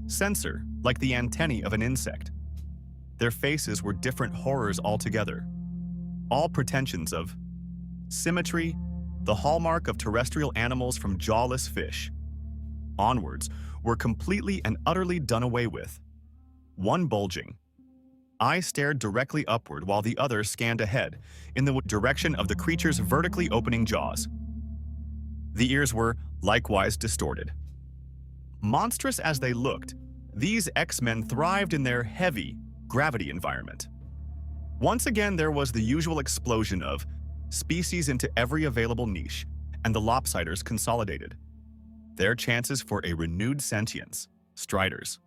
Speaker 2: sensor, like the antennae of an insect. Their faces were different horrors altogether. All pretensions of symmetry, the hallmark of terrestrial animals from jawless fish, onwards, were completely and utterly done away with. One bulging eye stared directly upward while the other scanned ahead in the direction of the creature's vertically opening jaws. The ears were likewise distorted. Monstrous as they looked, these X-Men thrived in their heavy gravity environment. Once again, there was the usual explosion of species into every available niche, and the lopsiders consolidated their chances for a renewed sentience, striders.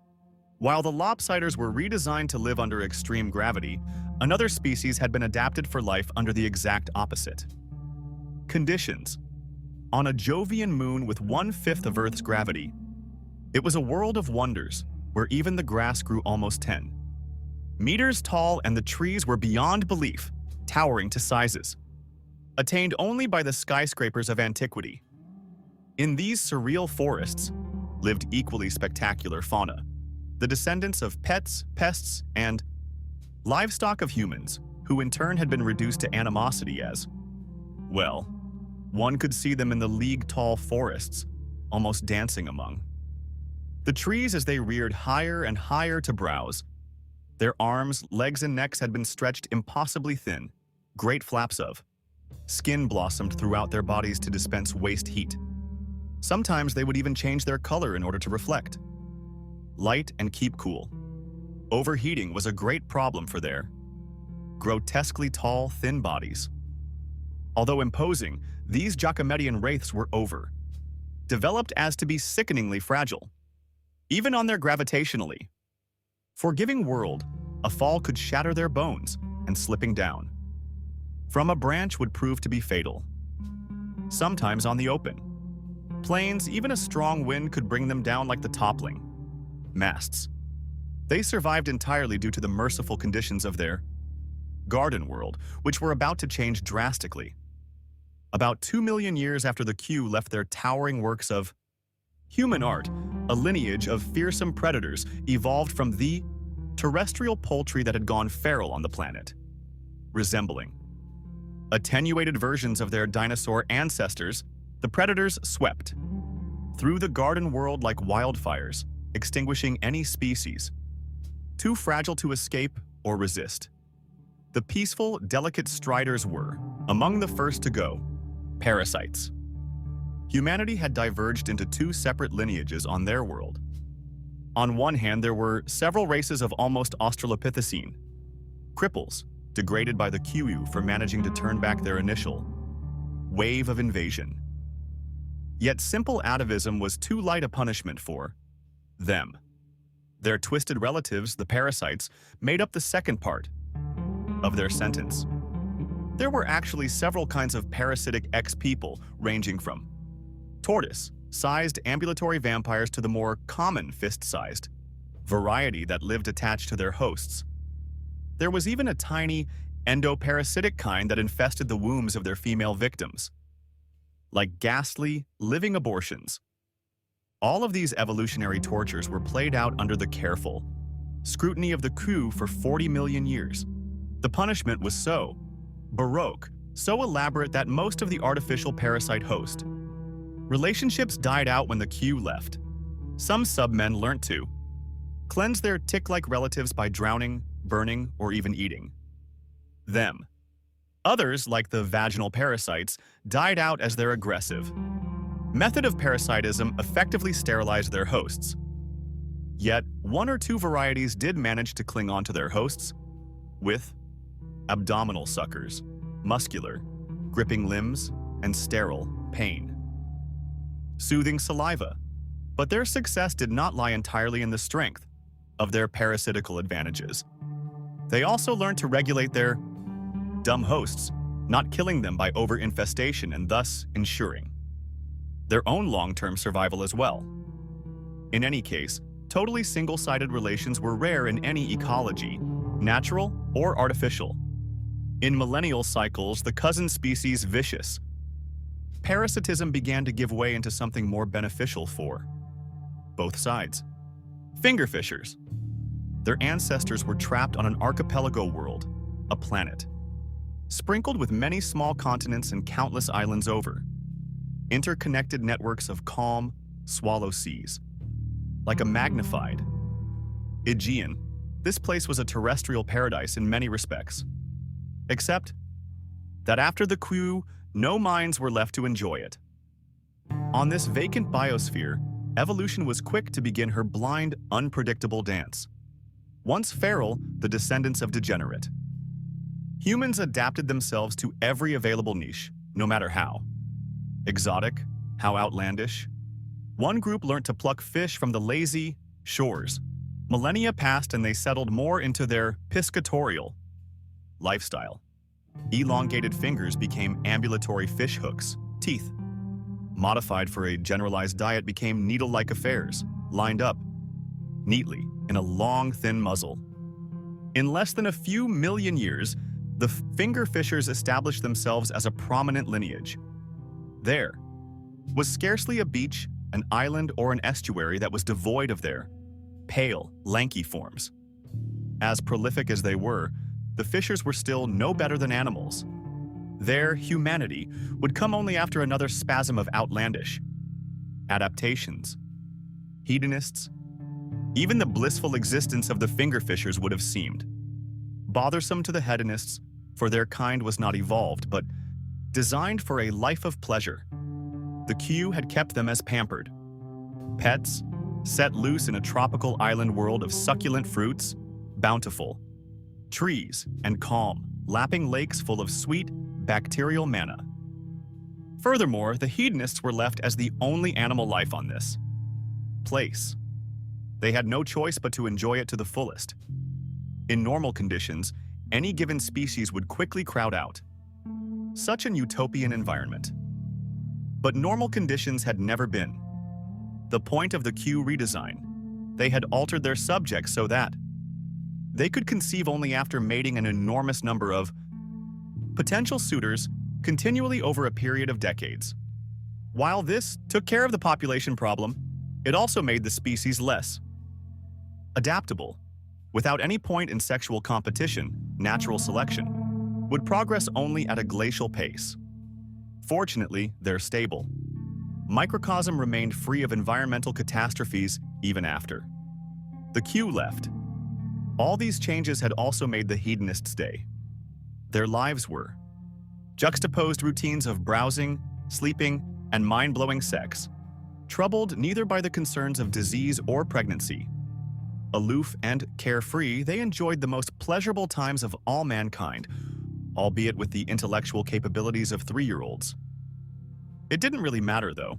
Speaker 2: While the lopsiders were redesigned to live under extreme gravity, another species had been adapted for life under the exact opposite conditions. On a Jovian moon with 1/5 of Earth's gravity, it was a world of wonders where even the grass grew almost 10 meters tall and the trees were beyond belief, towering to sizes attained only by the skyscrapers of antiquity. In these surreal forests lived equally spectacular fauna, the descendants of pets, pests, and livestock of humans, who in turn had been reduced to animosity as, well, one could see them in the league-tall forests, almost dancing among the trees as they reared higher and higher to browse. Their arms, legs, and necks had been stretched impossibly thin. Great flaps of skin blossomed throughout their bodies to dispense waste heat. Sometimes they would even change their color in order to reflect light and keep cool. Overheating was a great problem for their grotesquely tall, thin bodies. Although imposing, these Giacomettian wraiths were developed as to be sickeningly fragile, even on their gravitationally forgiving world. A fall could shatter their bones, and slipping down from a branch would prove to be fatal. Sometimes on the open plains, even a strong wind could bring them down like the toppling masts. They survived entirely due to the merciful conditions of their garden world, which were about to change drastically. About 2 million years after the Q left their towering works of human art, a lineage of fearsome predators evolved from the terrestrial poultry that had gone feral on the planet, resembling attenuated versions of their dinosaur ancestors. The predators swept through the garden world like wildfires, extinguishing any species too fragile to escape or resist. The peaceful, delicate striders were among the first to go. Parasites. Humanity had diverged into 2 separate lineages on their world. On one hand, there were several races of almost Australopithecine cripples, degraded by the QU for managing to turn back their initial wave of invasion. Yet simple atavism was too light a punishment for them. Their twisted relatives, the parasites, made up the second part of their sentence. There were actually several kinds of parasitic X-people, ranging from tortoise-sized ambulatory vampires to the more common fist-sized variety that lived attached to their hosts. There was even a tiny endoparasitic kind that infested the wombs of their female victims, like ghastly, living abortions. All of these evolutionary tortures were played out under the careful scrutiny of the Q for 40 million years. The punishment was so baroque, so elaborate that most of the artificial parasite host relationships died out when the Q left. Some submen learnt to cleanse their tick-like relatives by drowning, burning, or even eating them. Others, like the vaginal parasites, died out as their aggressive method of parasitism effectively sterilized their hosts. Yet, 1 or 2 varieties did manage to cling on to their hosts with abdominal suckers, muscular, gripping limbs, and sterile, pain. Soothing saliva, but their success did not lie entirely in the strength of their parasitical advantages. They also learned to regulate their dumb hosts, not killing them by over-infestation and thus ensuring their own long-term survival as well. In any case, totally single-sided relations were rare in any ecology, natural or artificial. In millennial cycles, the cousin species vicious. Parasitism began to give way into something more beneficial for both sides. Fingerfishers. Their ancestors were trapped on an archipelago world, a planet, sprinkled with many small continents and countless islands over. Interconnected networks of calm, swallow seas. Like a magnified Aegean, this place was a terrestrial paradise in many respects. Except that after the coup, no minds were left to enjoy it. On this vacant biosphere, evolution was quick to begin her blind, unpredictable dance. Once feral, the descendants of degenerate. Humans adapted themselves to every available niche, no matter how exotic, how outlandish. One group learned to pluck fish from the lazy shores. Millennia passed and they settled more into their piscatorial lifestyle. Elongated fingers became ambulatory fish hooks, teeth. Modified for a generalized diet became needle-like affairs, lined up neatly in a long, thin muzzle. In less than a few million years, the fingerfishers established themselves as a prominent lineage. There was scarcely a beach, an island, or an estuary that was devoid of their pale, lanky forms. As prolific as they were, the fishers were still no better than animals. Their humanity would come only after another spasm of outlandish adaptations. Hedonists, even the blissful existence of the fingerfishers would have seemed bothersome to the hedonists, for their kind was not evolved, but designed for a life of pleasure. The Q had kept them as pampered pets, set loose in a tropical island world of succulent fruits, bountiful trees, and calm, lapping lakes full of sweet, bacterial manna. Furthermore, the hedonists were left as the only animal life on this place. They had no choice but to enjoy it to the fullest. In normal conditions, any given species would quickly crowd out. Such an utopian environment. But normal conditions had never been the point of the Q redesign. They had altered their subjects so that they could conceive only after mating an enormous number of potential suitors continually over a period of decades. While this took care of the population problem, it also made the species less adaptable. Without any point in sexual competition, natural selection would progress only at a glacial pace. Fortunately, they're stable. Microcosm remained free of environmental catastrophes even after the Q left. All these changes had also made the hedonists stay. Their lives were juxtaposed routines of browsing, sleeping, and mind-blowing sex, troubled neither by the concerns of disease or pregnancy. Aloof and carefree, they enjoyed the most pleasurable times of all mankind, albeit with the intellectual capabilities of 3-year-olds. It didn't really matter, though.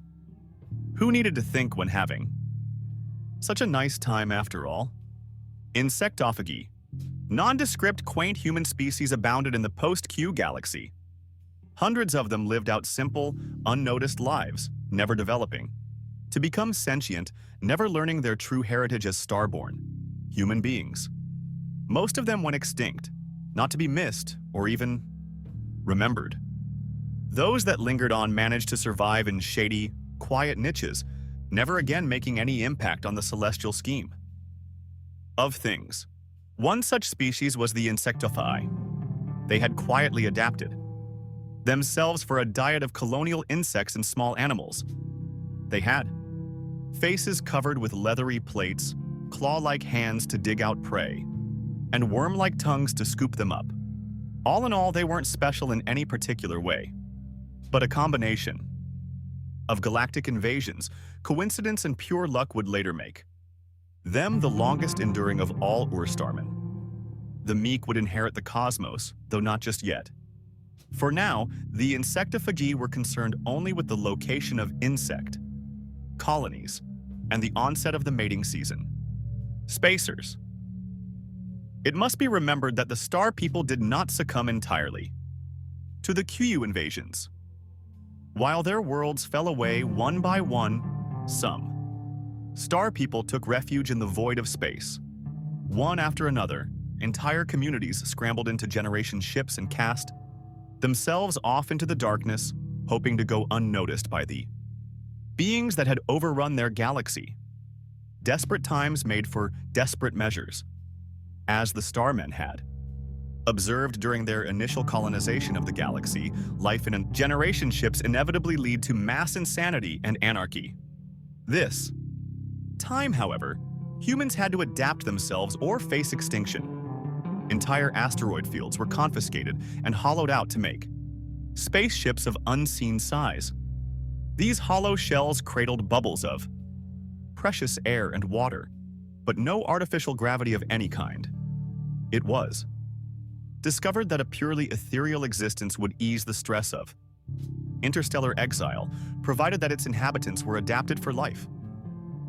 Speaker 2: Who needed to think when having such a nice time after all? Insectophagy. Nondescript, quaint human species abounded in the post-Q galaxy. Hundreds of them lived out simple, unnoticed lives, never developing, to become sentient, never learning their true heritage as starborn human beings. Most of them went extinct, not to be missed or even remembered. Those that lingered on managed to survive in shady, quiet niches, never again making any impact on the celestial scheme of things. One such species was the Insectophae. They had quietly adapted themselves for a diet of colonial insects and small animals. They had faces covered with leathery plates, claw-like hands to dig out prey, and worm-like tongues to scoop them up. All in all, they weren't special in any particular way, but a combination of galactic invasions, coincidence, and pure luck would later make them the longest enduring of all Urstarmen. The meek would inherit the cosmos, though not just yet. For now, the insectophagi were concerned only with the location of insect colonies and the onset of the mating season. Spacers. It must be remembered that the star people did not succumb entirely to the Q invasions. While their worlds fell away one by one, some star people took refuge in the void of space. One after another, entire communities scrambled into generation ships and cast themselves off into the darkness, hoping to go unnoticed by the beings that had overrun their galaxy. Desperate times made for desperate measures, as the Starmen had observed during their initial colonization of the galaxy. Life in generation ships inevitably lead to mass insanity and anarchy. This time, however, humans had to adapt themselves or face extinction. Entire asteroid fields were confiscated and hollowed out to make spaceships of unseen size. These hollow shells cradled bubbles of precious air and water, but no artificial gravity of any kind. It was discovered that a purely ethereal existence would ease the stress of interstellar exile, provided that its inhabitants were adapted for life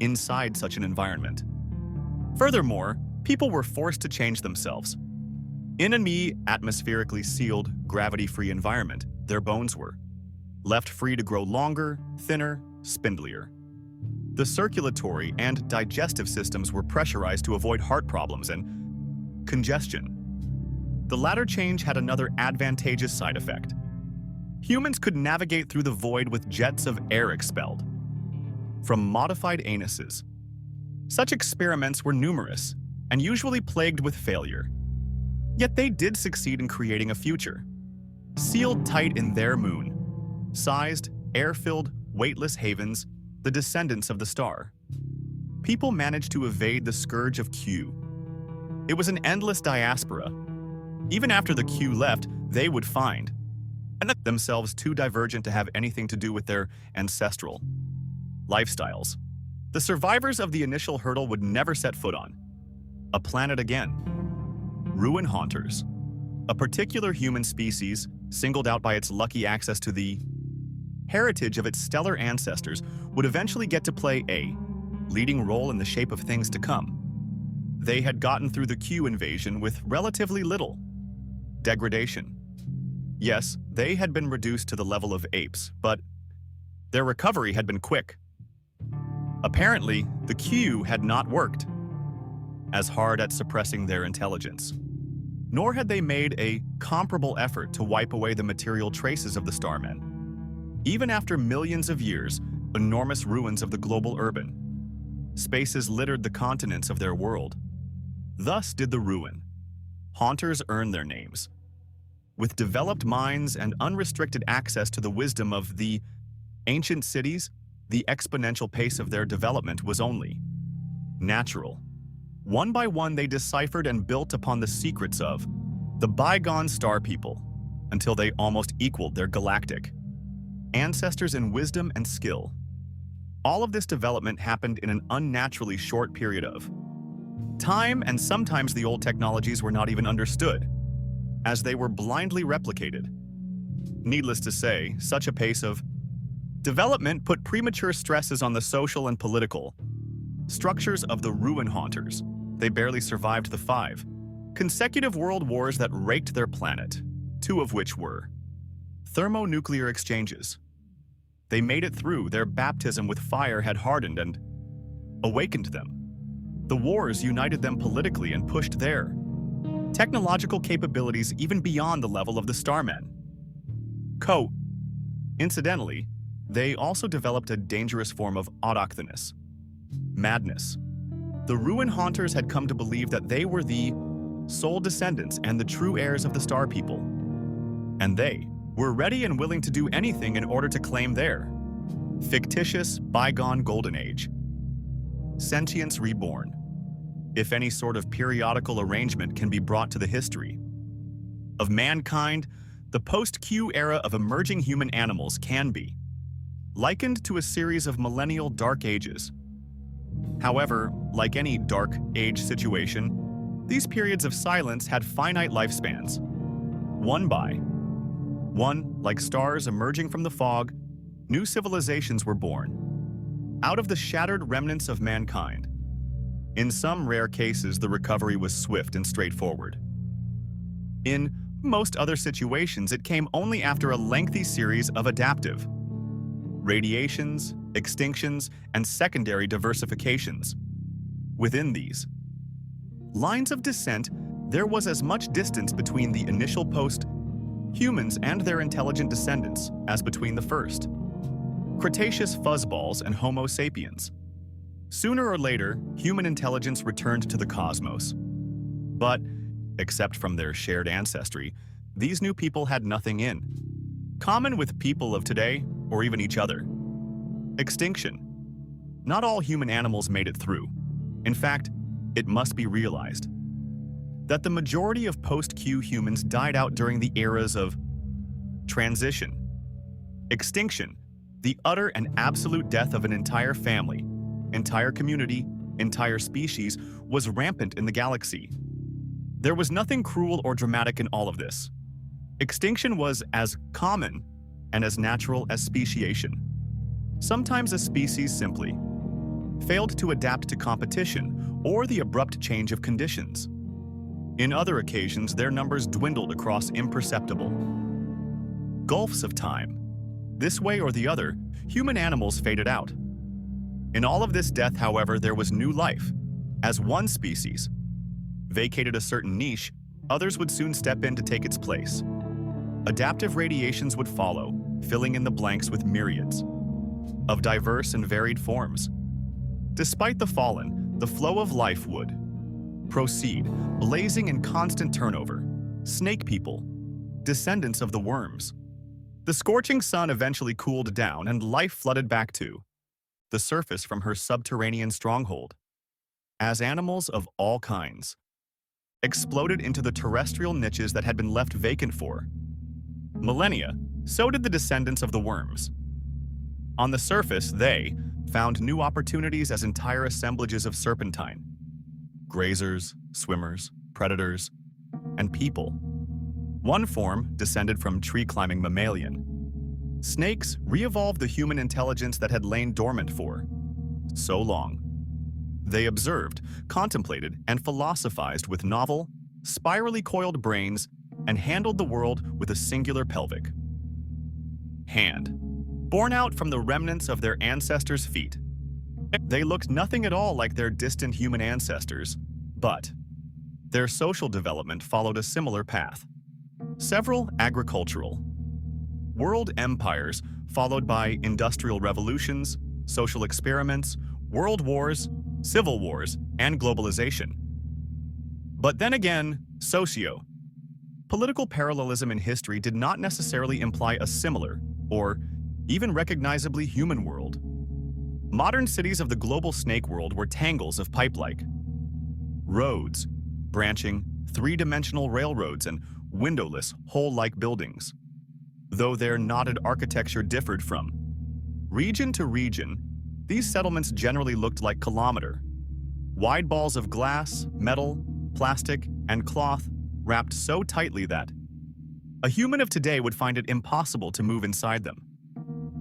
Speaker 2: inside such an environment. Furthermore, people were forced to change themselves. In a atmospherically sealed, gravity-free environment, their bones were left free to grow longer, thinner, spindlier. The circulatory and digestive systems were pressurized to avoid heart problems and congestion. The latter change had another advantageous side effect. Humans could navigate through the void with jets of air expelled from modified anuses. Such experiments were numerous and usually plagued with failure. Yet they did succeed in creating a future, sealed tight in their moon, sized, air-filled, weightless havens, the descendants of the star. People managed to evade the scourge of Q. It was an endless diaspora. Even after the Q left, they would find themselves too divergent to have anything to do with their ancestral lifestyles. The survivors of the initial hurdle would never set foot on a planet again. Ruin haunters, a particular human species singled out by its lucky access to the heritage of its stellar ancestors, would eventually get to play a leading role in the shape of things to come. They had gotten through the Q invasion with relatively little degradation. Yes, they had been reduced to the level of apes, but their recovery had been quick. Apparently, the Q had not worked as hard at suppressing their intelligence, nor had they made a comparable effort to wipe away the material traces of the Starmen. Even after millions of years, enormous ruins of the global urban spaces littered the continents of their world. Thus did the ruin haunters earn their names. With developed minds and unrestricted access to the wisdom of the ancient cities, the exponential pace of their development was only natural. One by one, they deciphered and built upon the secrets of the bygone star people until they almost equaled their galactic ancestors in wisdom and skill. All of this development happened in an unnaturally short period of time, and sometimes the old technologies were not even understood, as they were blindly replicated. Needless to say, such a pace of development put premature stresses on the social and political structures of the ruin haunters. They barely survived the 5 consecutive world wars that raked their planet, 2 of which were thermonuclear exchanges. They made it through. Their baptism with fire had hardened and awakened them. The wars united them politically and pushed their technological capabilities even beyond the level of the Starmen. Incidentally, they also developed a dangerous form of autochthonous madness. The ruin haunters had come to believe that they were the sole descendants and the true heirs of the star people, and they were ready and willing to do anything in order to claim their fictitious, bygone golden age. Sentience reborn. If any sort of periodical arrangement can be brought to the history of mankind, the post-Q era of emerging human animals can be likened to a series of millennial dark ages. However, like any dark age situation, These periods of silence had finite lifespans. One by one, like stars emerging from the fog, new civilizations were born, out of the shattered remnants of mankind. In some rare cases, the recovery was swift and straightforward. In most other situations, it came only after a lengthy series of adaptive radiations, extinctions, and secondary diversifications. Within these lines of descent, there was as much distance between the initial post-humans and their intelligent descendants as between the first Cretaceous fuzzballs and Homo sapiens. Sooner or later, human intelligence returned to the cosmos. But, except from their shared ancestry, these new people had nothing in common with people of today or even each other. Extinction. Not all human animals made it through. In fact, it must be realized that the majority of post-Q humans died out during the eras of transition. Extinction, the utter and absolute death of an entire family, entire community, entire species, was rampant in the galaxy. There was nothing cruel or dramatic in all of this. Extinction was as common and as natural as speciation. Sometimes a species simply failed to adapt to competition or the abrupt change of conditions. In other occasions, their numbers dwindled across imperceptible gulfs of time. This way or the other, human animals faded out. In all of this death, however, there was new life. As one species vacated a certain niche, others would soon step in to take its place. Adaptive radiations would follow, filling in the blanks with myriads of diverse and varied forms. Despite the fallen, the flow of life would proceed, blazing in constant turnover. Snake people, descendants of the worms. The scorching sun eventually cooled down and life flooded back to the surface from her subterranean stronghold. As animals of all kinds exploded into the terrestrial niches that had been left vacant for millennia, so did the descendants of the worms. On the surface, they found new opportunities as entire assemblages of serpentine, grazers, swimmers, predators, and people. One form descended from tree-climbing mammalian. Snakes re-evolved the human intelligence that had lain dormant for so long. They observed, contemplated, and philosophized with novel, spirally coiled brains and handled the world with a singular pelvic hand, born out from the remnants of their ancestors' feet. They looked nothing at all like their distant human ancestors, but their social development followed a similar path. Several agricultural world empires, followed by industrial revolutions, social experiments, world wars, civil wars, and globalization. But then again, political parallelism in history did not necessarily imply a similar, or even recognizably human world. Modern cities of the global snake world were tangles of pipe-like roads, branching, three-dimensional railroads, and windowless, hole-like buildings. Though their knotted architecture differed from region to region, these settlements generally looked like kilometer-wide balls of glass, metal, plastic, and cloth wrapped so tightly that a human of today would find it impossible to move inside them.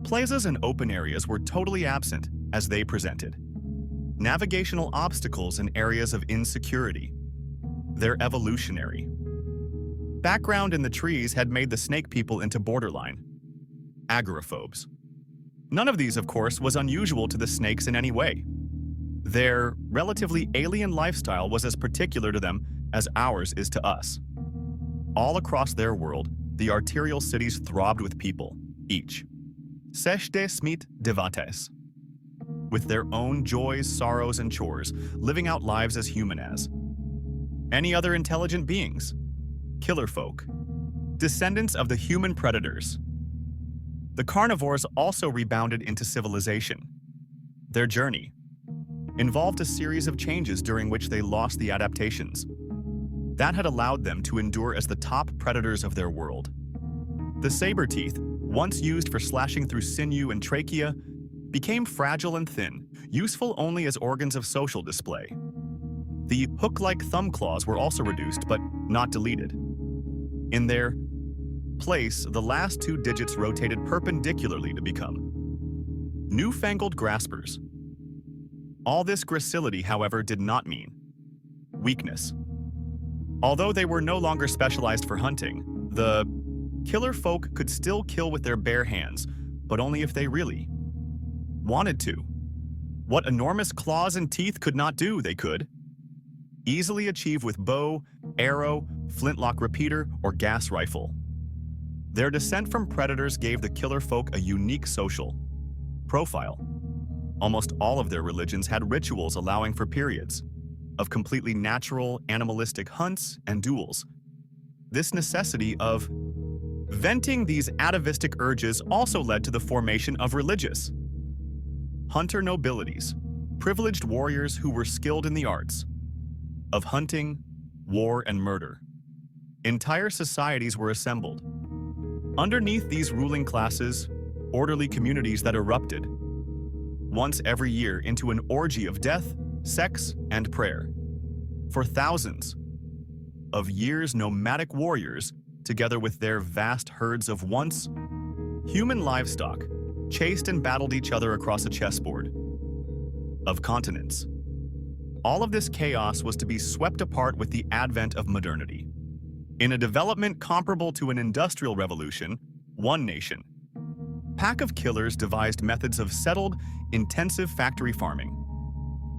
Speaker 2: Plazas and open areas were totally absent as they presented navigational obstacles in areas of insecurity. Their evolutionary background in the trees had made the snake people into borderline agoraphobes. None of these, of course, was unusual to the snakes in any way. Their relatively alien lifestyle was as particular to them as ours is to us. All across their world, the arterial cities throbbed with people, each seshde smit devates, with their own joys, sorrows, and chores, living out lives as human as any other intelligent beings. Killer folk, descendants of the human predators. The carnivores also rebounded into civilization. Their journey involved a series of changes during which they lost the adaptations that had allowed them to endure as the top predators of their world. The saber teeth, once used for slashing through sinew and trachea, became fragile and thin, useful only as organs of social display. The hook-like thumb claws were also reduced, but not deleted. In their place, the last two digits rotated perpendicularly to become newfangled graspers. All this gracility, however, did not mean weakness. Although they were no longer specialized for hunting, the killer folk could still kill with their bare hands, but only if they really wanted to. What enormous claws and teeth could not do, they could easily achieve with bow, arrow, flintlock repeater, or gas rifle. Their descent from predators gave the killer folk a unique social profile. Almost all of their religions had rituals allowing for periods of completely natural, animalistic hunts and duels. This necessity of venting these atavistic urges also led to the formation of religious hunter nobilities, privileged warriors who were skilled in the arts of hunting, war, and murder. Entire societies were assembled. Underneath these ruling classes, orderly communities that erupted once every year into an orgy of death, sex, and prayer. For thousands of years, nomadic warriors, together with their vast herds of once human livestock, chased and battled each other across a chessboard of continents. All of this chaos was to be swept apart with the advent of modernity. In a development comparable to an industrial revolution, one nation, pack of killers devised methods of settled, intensive factory farming,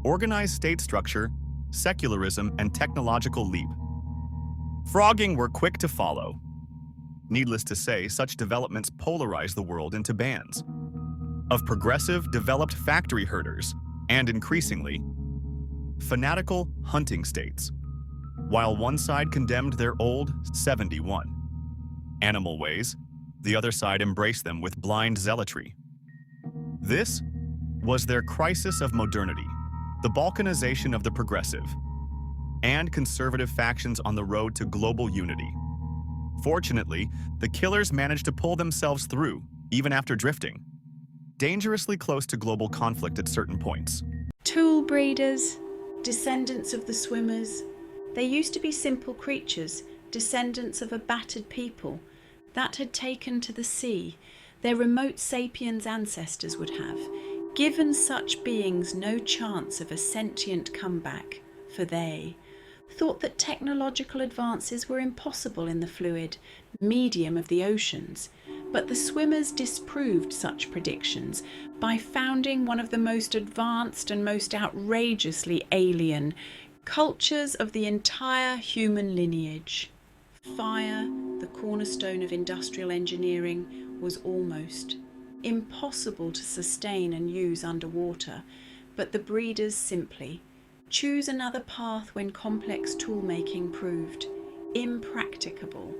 Speaker 2: organized state structure, secularism, and technological leap. Frogging were quick to follow. Needless to say, such developments polarized the world into bands of progressive, developed factory herders and, increasingly, fanatical hunting states, while one side condemned their old 71 animal ways, the other side embraced them with blind zealotry. This was their crisis of modernity, the balkanization of the progressive and conservative factions on the road to global unity. Fortunately, the killers managed to pull themselves through, even after drifting dangerously close to global conflict at certain points.
Speaker 4: Tool breeders, descendants of the swimmers, they used to be simple creatures, descendants of a battered people that had taken to the sea. Their remote sapiens ancestors would have given such beings no chance of a sentient comeback, for they thought that technological advances were impossible in the fluid medium of the oceans. But the swimmers disproved such predictions by founding one of the most advanced and most outrageously alien cultures of the entire human lineage. Fire, the cornerstone of industrial engineering, was almost impossible to sustain and use underwater, but the breeders simply chose another path when complex tool-making proved impracticable.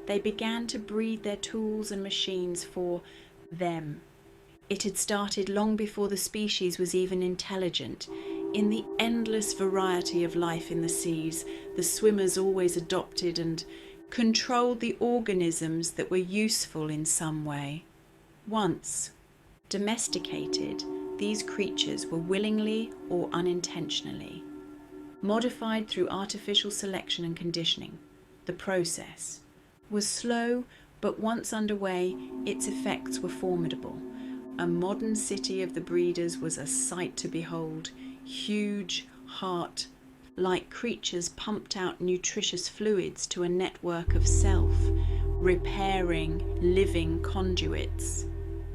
Speaker 4: They began to breed their tools and machines for them. It had started long before the species was even intelligent. In the endless variety of life in the seas, the swimmers always adopted and controlled the organisms that were useful in some way. Once domesticated, these creatures were willingly or unintentionally modified through artificial selection and conditioning. The process was slow, but once underway, its effects were formidable. A modern city of the breeders was a sight to behold. Huge, heart-like creatures pumped out nutritious fluids to a network of self-repairing, living conduits.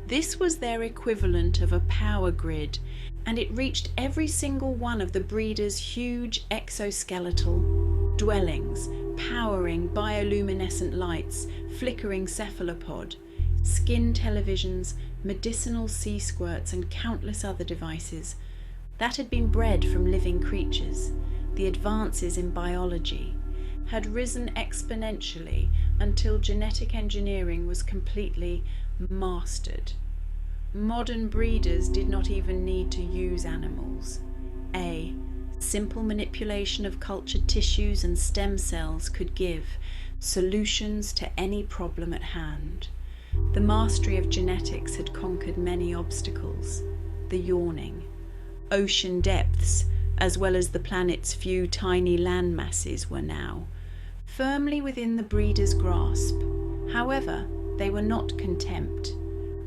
Speaker 4: This was their equivalent of a power grid, and it reached every single one of the breeders' huge exoskeletal dwellings, powering bioluminescent lights, flickering cephalopod, skin televisions, medicinal sea squirts, and countless other devices that had been bred from living creatures. The advances in biology had risen exponentially until genetic engineering was completely mastered. Modern breeders did not even need to use animals. A simple manipulation of cultured tissues and stem cells could give solutions to any problem at hand. The mastery of genetics had conquered many obstacles. The yawning ocean depths as well as the planet's few tiny land masses, were now firmly within the breeders' grasp. However, they were not content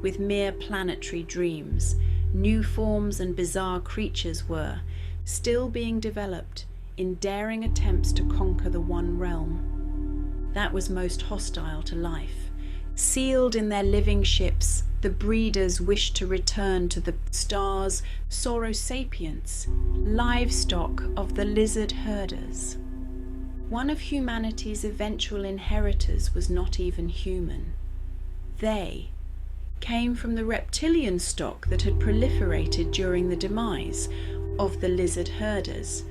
Speaker 4: with mere planetary dreams. New forms and bizarre creatures were still being developed in daring attempts to conquer the one realm that was most hostile to life. Sealed in their living ships, the breeders wished to return to the stars' saurosapients, livestock of the lizard herders. One of humanity's eventual inheritors was not even human. They came from the reptilian stock that had proliferated during the demise of the lizard herders.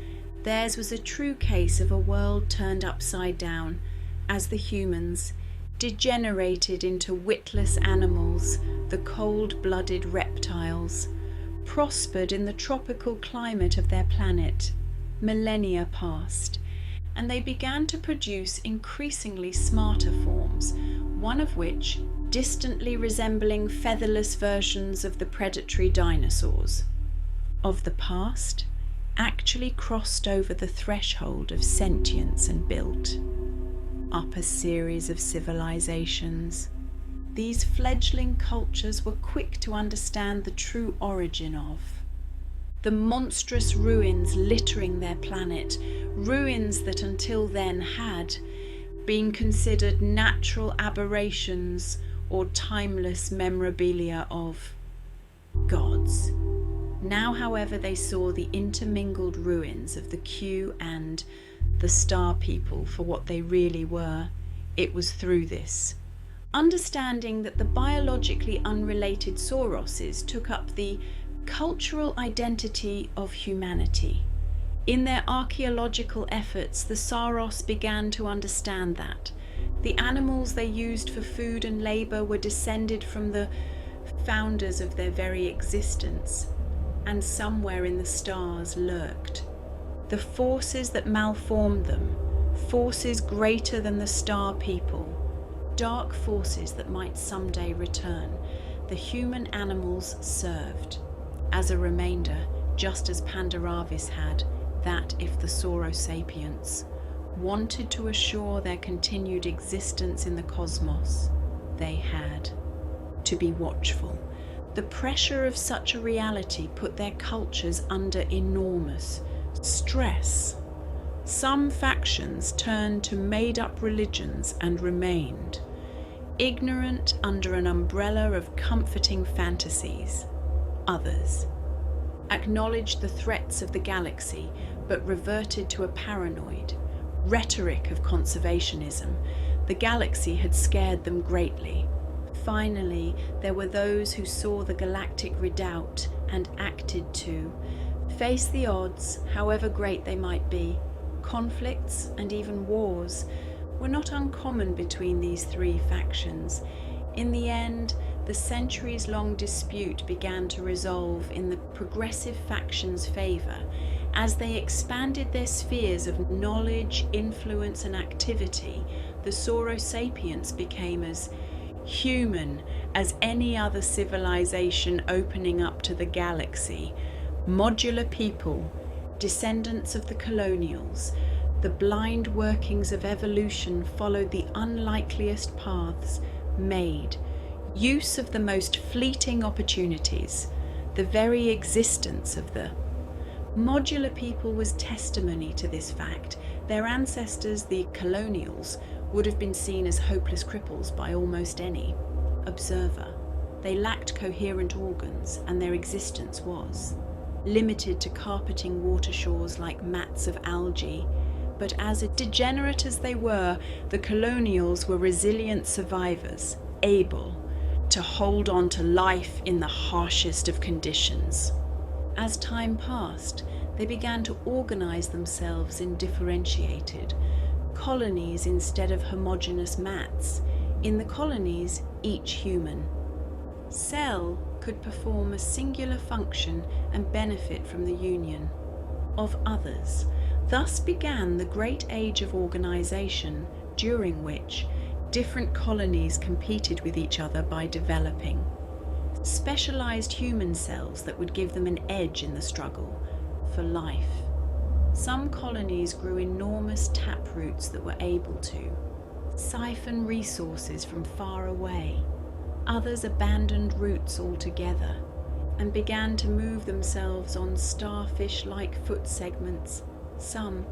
Speaker 4: Theirs was a true case of a world turned upside down as the humans degenerated into witless animals. The cold-blooded reptiles prospered in the tropical climate of their planet. Millennia passed, and they began to produce increasingly smarter forms, one of which distantly resembling featherless versions of the predatory dinosaurs of the past, actually crossed over the threshold of sentience and built up a series of civilizations. These fledgling cultures were quick to understand the true origin of the monstrous ruins littering their planet, ruins that until then had been considered natural aberrations or timeless memorabilia of gods. Now, however, they saw the intermingled ruins of the Q and the Star People for what they really were. It was through this understanding that the biologically unrelated Sauroses took up the cultural identity of humanity. In their archaeological efforts, the Saros began to understand that the animals they used for food and labor were descended from the founders of their very existence, and somewhere in the stars lurked the forces that malformed them, forces greater than the Star People, dark forces that might someday return. The human animals served as a remainder, just as Pandaravis had, that if the Saurosapients wanted to assure their continued existence in the cosmos, they had to be watchful. The pressure of such a reality put their cultures under enormous stress. Some factions turned to made-up religions and remained ignorant under an umbrella of comforting fantasies. Others acknowledged the threats of the galaxy, but reverted to a paranoid rhetoric of conservationism. The galaxy had scared them greatly. Finally, there were those who saw the galactic redoubt and acted to face the odds, however great they might be. Conflicts and even wars were not uncommon between these three factions. In the end, the centuries-long dispute began to resolve in the progressive faction's favor as they expanded their spheres of knowledge, influence, and activity. The Saurosapients became as human as any other civilization opening up to the galaxy. Modular people, descendants of the colonials, the blind workings of evolution followed the unlikeliest paths, made use of the most fleeting opportunities. The very existence of the modular people was testimony to this fact. Their ancestors, the colonials, would have been seen as hopeless cripples by almost any observer. They lacked coherent organs, and their existence was limited to carpeting water shores like mats of algae. But as degenerate as they were, the colonials were resilient survivors, able to hold on to life in the harshest of conditions. As time passed, they began to organize themselves in differentiated colonies instead of homogeneous mats. In the colonies, each human cell could perform a singular function and benefit from the union of others. Thus began the great age of organization, during which different colonies competed with each other by developing specialized human cells that would give them an edge in the struggle for life. Some colonies grew enormous taproots that were able to siphon resources from far away. Others abandoned roots altogether and began to move themselves on starfish-like foot segments. Some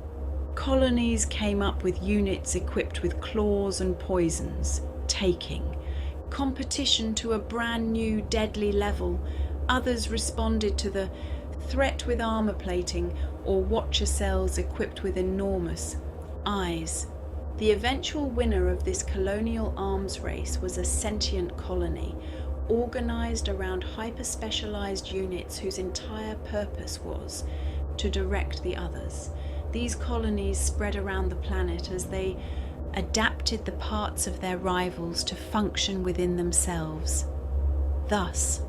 Speaker 4: colonies came up with units equipped with claws and poisons, taking competition to a brand new deadly level. Others responded to the threat with armor plating or watcher cells equipped with enormous eyes. The eventual winner of this colonial arms race was a sentient colony, organized around hyper-specialized units whose entire purpose was to direct the others. These colonies spread around the planet as they adapted the parts of their rivals to function within themselves. Thus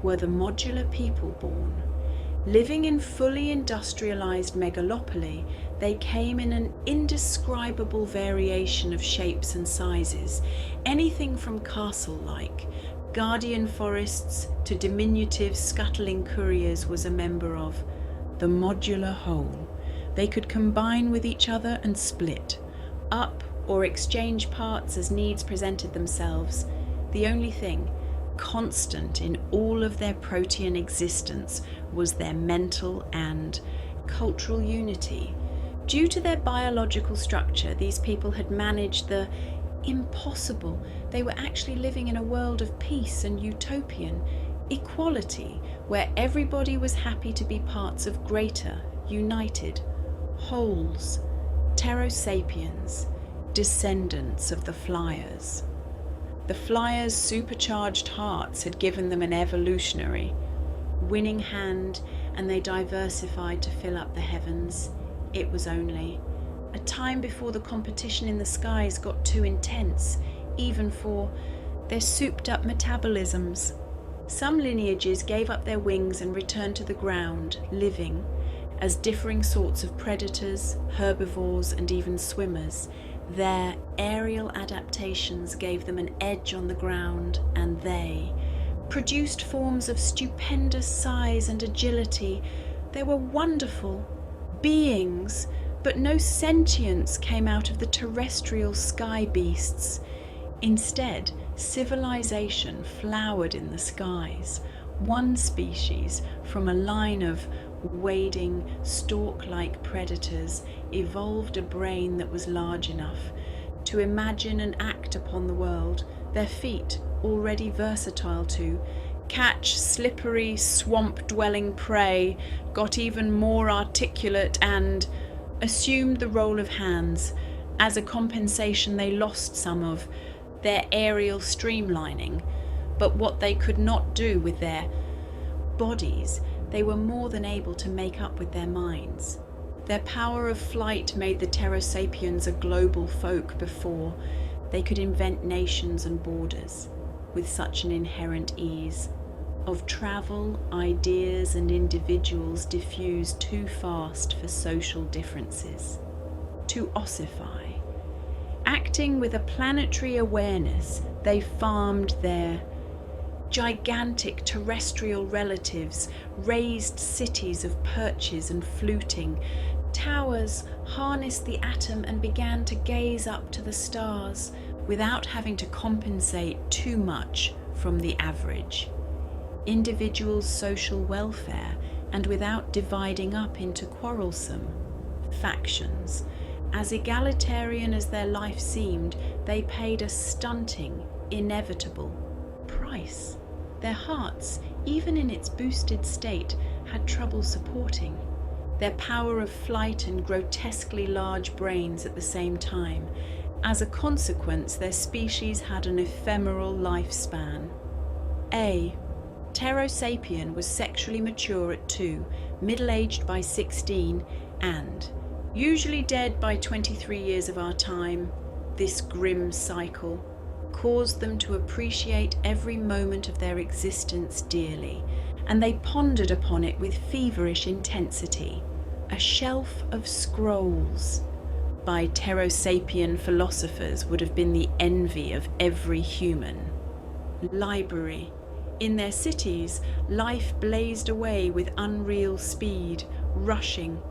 Speaker 4: were the modular people born. Living in fully industrialized megalopoly, they came in an indescribable variation of shapes and sizes, anything from castle-like guardian forests to diminutive scuttling couriers was a member of the modular whole. They could combine with each other and split, up or exchange parts as needs presented themselves. The only thing constant in all of their protean existence was their mental and cultural unity. Due to their biological structure, these people had managed the impossible. They were actually living in a world of peace and utopian equality, where everybody was happy to be parts of greater, united wholes. Pterosapiens, descendants of the flyers. The flyers' supercharged hearts had given them an evolutionary winning hand, and they diversified to fill up the heavens. It was only a time before the competition in the skies got too intense, even for their souped-up metabolisms. Some lineages gave up their wings and returned to the ground, living as differing sorts of predators, herbivores, and even swimmers. Their aerial adaptations gave them an edge on the ground, and they produced forms of stupendous size and agility. They were wonderful beings, but no sentience came out of the terrestrial sky beasts. Instead, civilization flowered in the skies. One species from a line of wading, stork-like predators evolved a brain that was large enough to imagine and act upon the world. Their feet, already versatile to catch slippery, swamp-dwelling prey, got even more articulate and assumed the role of hands. As a compensation, they lost some of their aerial streamlining, but what they could not do with their bodies, they were more than able to make up with their minds. Their power of flight made the Pterosapiens a global folk before they could invent nations and borders with such an inherent ease. Of travel, ideas and individuals diffused too fast for social differences. To ossify. Acting with a planetary awareness, they farmed their gigantic terrestrial relatives, raised cities of perches and fluting. Towers harnessed the atom and began to gaze up to the stars without having to compensate too much from the average. Individuals' social welfare, and without dividing up into quarrelsome factions. As egalitarian as their life seemed, they paid a stunting, inevitable price. Their hearts, even in its boosted state, had trouble supporting their power of flight and grotesquely large brains at the same time. As a consequence, their species had an ephemeral lifespan. A Pterosapien was sexually mature at 2, middle-aged by 16, and usually dead by 23 years of our time. This grim cycle caused them to appreciate every moment of their existence dearly, and they pondered upon it with feverish intensity. A shelf of scrolls by Pterosapien philosophers would have been the envy of every human. Library. In their cities, life blazed away with unreal speed, rushing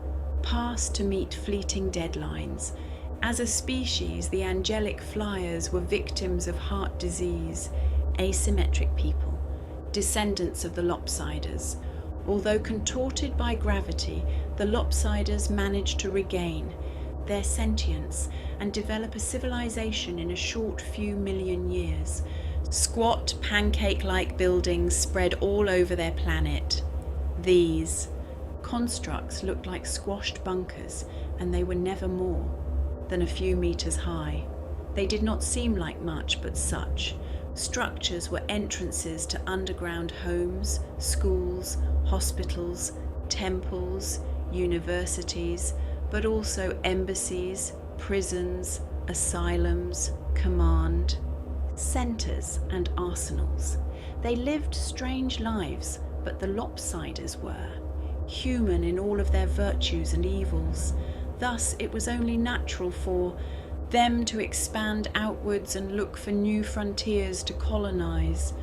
Speaker 4: past to meet fleeting deadlines. As a species, the angelic flyers were victims of heart disease, asymmetric people, descendants of the lopsiders. Although contorted by gravity, the lopsiders managed to regain their sentience and develop a civilization in a short few million years. Squat, pancake-like buildings spread all over their planet. These constructs looked like squashed bunkers, and they were never more than a few meters high. They did not seem like much, but such. Structures were entrances to underground homes, schools, hospitals, temples, universities, but also embassies, prisons, asylums, command centers, and arsenals. They lived strange lives, but the lopsiders were human in all of their virtues and evils. Thus, it was only natural for them to expand outwards and look for new frontiers to colonize.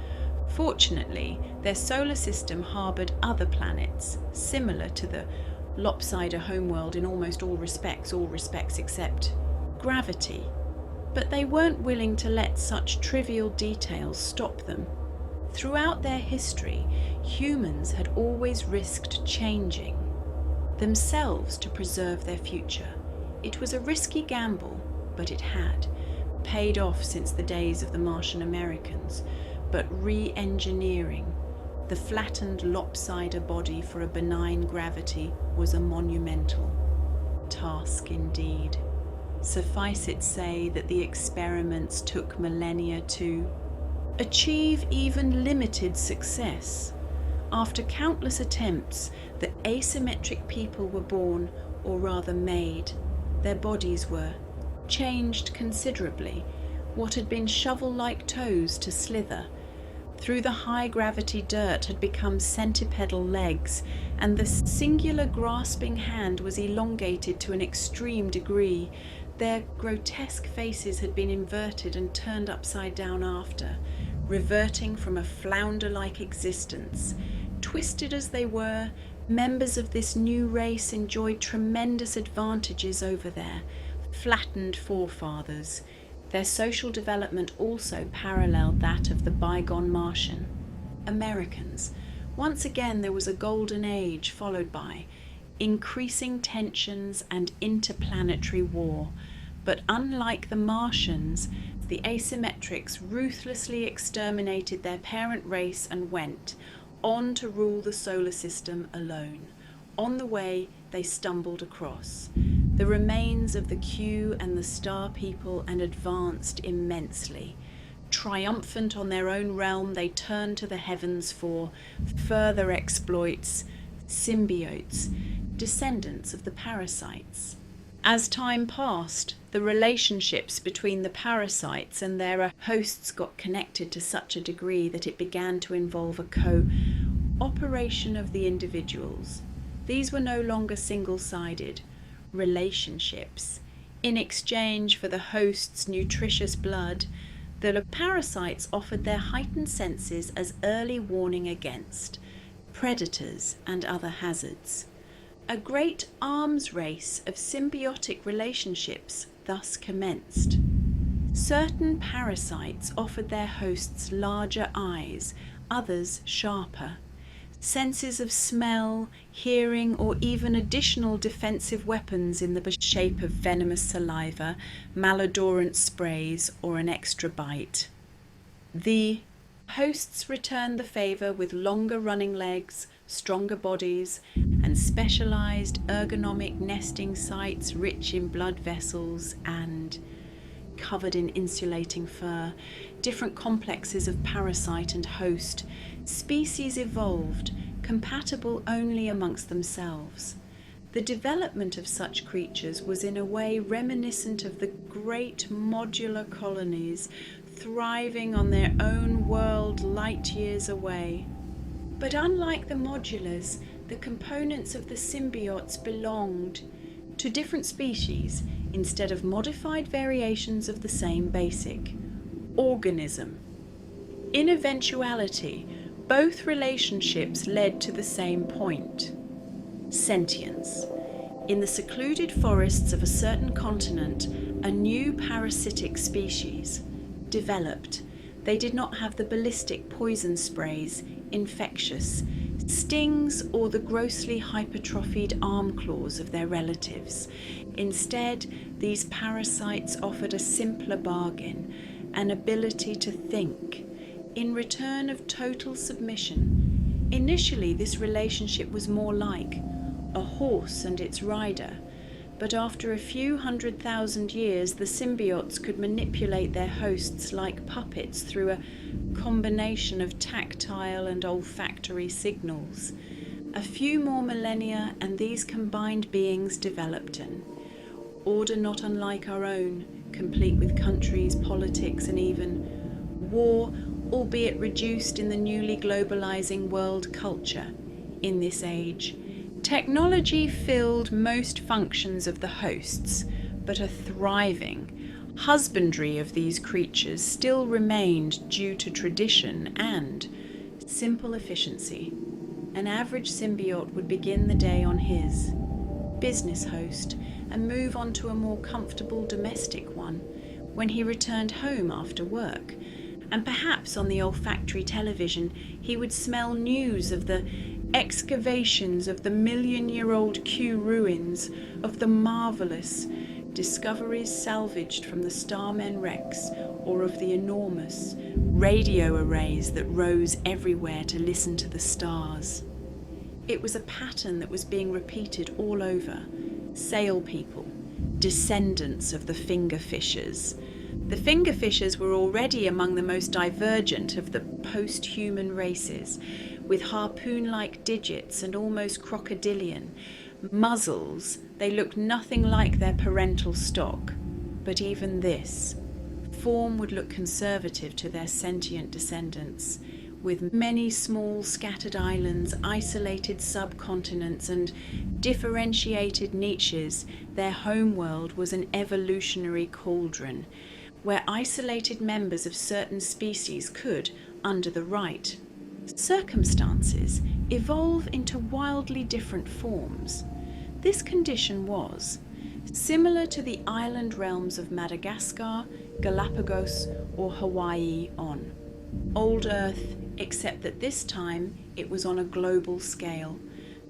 Speaker 4: Fortunately, their solar system harbored other planets, similar to the lopsider homeworld in almost all respects except gravity. But they weren't willing to let such trivial details stop them. Throughout their history, humans had always risked changing themselves to preserve their future. It was a risky gamble, but it had paid off since the days of the Martian Americans. But re-engineering the flattened lopsider body for a benign gravity was a monumental task indeed. Suffice it say that the experiments took millennia to achieve even limited success. After countless attempts, the asymmetric people were born, or rather made. Their bodies were changed considerably, what had been shovel-like toes to slither. Through the high-gravity dirt had become centipedal legs, and the singular grasping hand was elongated to an extreme degree. Their grotesque faces had been inverted and turned upside down after, reverting from a flounder-like existence. Twisted as they were, members of this new race enjoyed tremendous advantages over their flattened forefathers. Their social development also paralleled that of the bygone Martian Americans. Once again there was a golden age, followed by increasing tensions and interplanetary war. But unlike the Martians, the asymmetrics ruthlessly exterminated their parent race and went on to rule the solar system alone. On the way, they stumbled across the remains of the Q and the Star people and advanced immensely. Triumphant on their own realm, they turned to the heavens for further exploits, symbiotes, descendants of the parasites. As time passed, the relationships between the parasites and their hosts got connected to such a degree that it began to involve a cooperation of the individuals. These were no longer single-sided relationships. In exchange for the host's nutritious blood, the parasites offered their heightened senses as early warning against predators and other hazards. A great arms race of symbiotic relationships thus commenced. Certain parasites offered their hosts larger eyes, others sharper, senses of smell, hearing, or even additional defensive weapons in the shape of venomous saliva, malodorant sprays, or an extra bite. The hosts returned the favour with longer running legs, stronger bodies, and specialised ergonomic nesting sites rich in blood vessels and covered in insulating fur. Different complexes of parasite and host. Species evolved, compatible only amongst themselves. The development of such creatures was in a way reminiscent of the great modular colonies thriving on their own world light years away. But unlike the modulars, the components of the symbiotes belonged to different species instead of modified variations of the same basic organism. In eventuality, both relationships led to the same point: sentience. In the secluded forests of a certain continent, a new parasitic species developed. They did not have the ballistic poison sprays, infectious stings, or the grossly hypertrophied arm claws of their relatives. Instead, these parasites offered a simpler bargain, an ability to think, in return of total submission. Initially, this relationship was more like a horse and its rider, but after a few 100,000 years, the symbiotes could manipulate their hosts like puppets through a combination of tactile and olfactory signals. A few more millennia and these combined beings developed an order not unlike our own, complete with countries, politics, and even war, albeit reduced in the newly globalizing world culture. In this age, technology filled most functions of the hosts, but a thriving husbandry of these creatures still remained due to tradition and simple efficiency. An average symbiote would begin the day on his business host and move on to a more comfortable domestic one when he returned home after work. And perhaps on the olfactory television he would smell news of the excavations of the million-year-old Kew ruins, of the marvellous discoveries salvaged from the Starmen wrecks, or of the enormous radio arrays that rose everywhere to listen to the stars. It was a pattern that was being repeated all over. Sail people, descendants of the fingerfishers. The fingerfishers were already among the most divergent of the post-human races, with harpoon-like digits and almost crocodilian muzzles. They looked nothing like their parental stock, but even this form would look conservative to their sentient descendants. With many small scattered islands, isolated subcontinents, and differentiated niches, their homeworld was an evolutionary cauldron, where isolated members of certain species could, under the right circumstances, evolve into wildly different forms. This condition was similar to the island realms of Madagascar, Galapagos, or Hawaii on Old Earth, except that this time it was on a global scale.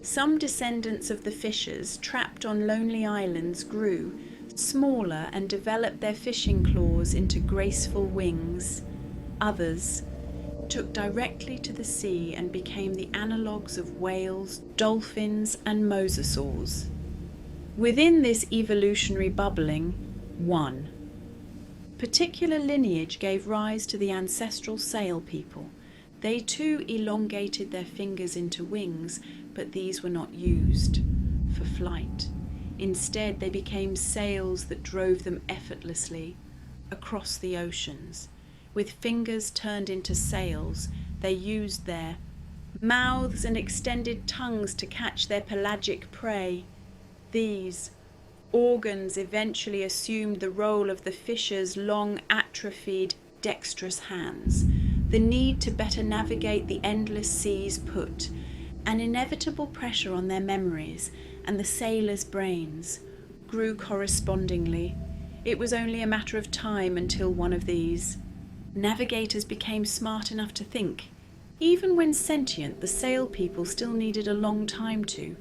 Speaker 4: Some descendants of the fishers trapped on lonely islands grew smaller and developed their fishing claws into graceful wings. Others took directly to the sea and became the analogues of whales, dolphins, and mosasaurs. Within this evolutionary bubbling, one particular lineage gave rise to the ancestral sail people. They too elongated their fingers into wings, but these were not used for flight. Instead, they became sails that drove them effortlessly across the oceans. With fingers turned into sails, they used their mouths and extended tongues to catch their pelagic prey. These organs eventually assumed the role of the fisher's long atrophied dexterous hands. The need to better navigate the endless seas put an inevitable pressure on their memories, and the sailors' brains grew correspondingly. It was only a matter of time until one of these navigators became smart enough to think. Even when sentient, the sail people still needed a long time to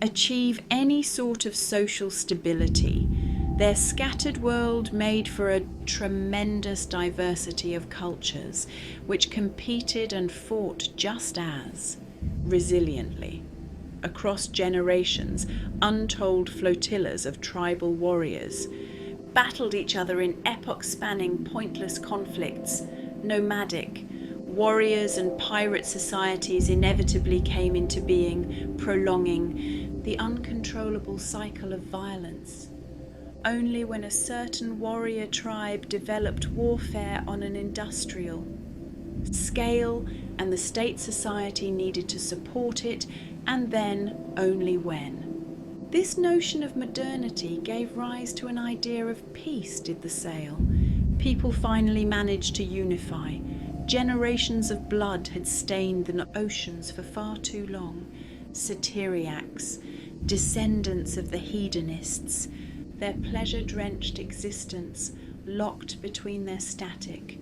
Speaker 4: achieve any sort of social stability. Their scattered world made for a tremendous diversity of cultures, which competed and fought just as resiliently. Across generations, untold flotillas of tribal warriors battled each other in epoch-spanning pointless conflicts. Nomadic warriors and pirate societies inevitably came into being, prolonging the uncontrollable cycle of violence. Only when a certain warrior tribe developed warfare on an industrial scale and the state society needed to support it, and then only when. This notion of modernity gave rise to an idea of peace, did the sail. People finally managed to unify. Generations of blood had stained the oceans for far too long. Satyriacs, descendants of the hedonists, their pleasure-drenched existence locked between their static.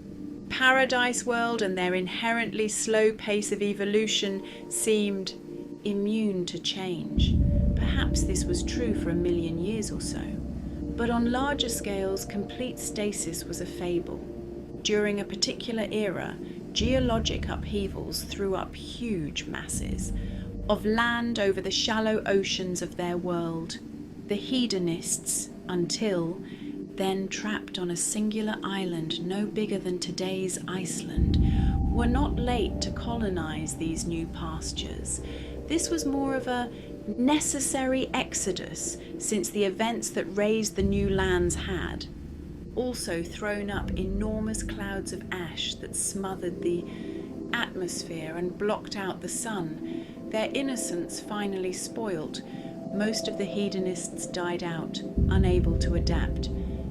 Speaker 4: Paradise world and their inherently slow pace of evolution seemed immune to change. Perhaps this was true for 1,000,000 years or so. But on larger scales, complete stasis was a fable. During a particular era, geologic upheavals threw up huge masses of land over the shallow oceans of their world. The hedonists, until then trapped on a singular island no bigger than today's Iceland, were not late to colonize these new pastures. This was more of a necessary exodus, since the events that raised the new lands had also thrown up enormous clouds of ash that smothered the atmosphere and blocked out the sun. Their innocence finally spoilt, most of the hedonists died out, unable to adapt.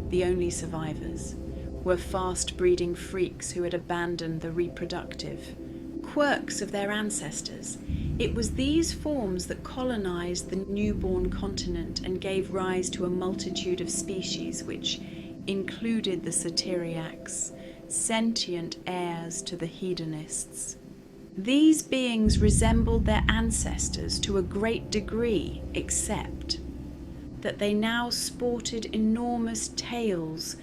Speaker 4: The only survivors were fast-breeding freaks who had abandoned the reproductive quirks of their ancestors. It was these forms that colonized the newborn continent and gave rise to a multitude of species, which included the Satyriacs, sentient heirs to the hedonists. These beings resembled their ancestors to a great degree, except that they now sported enormous tails,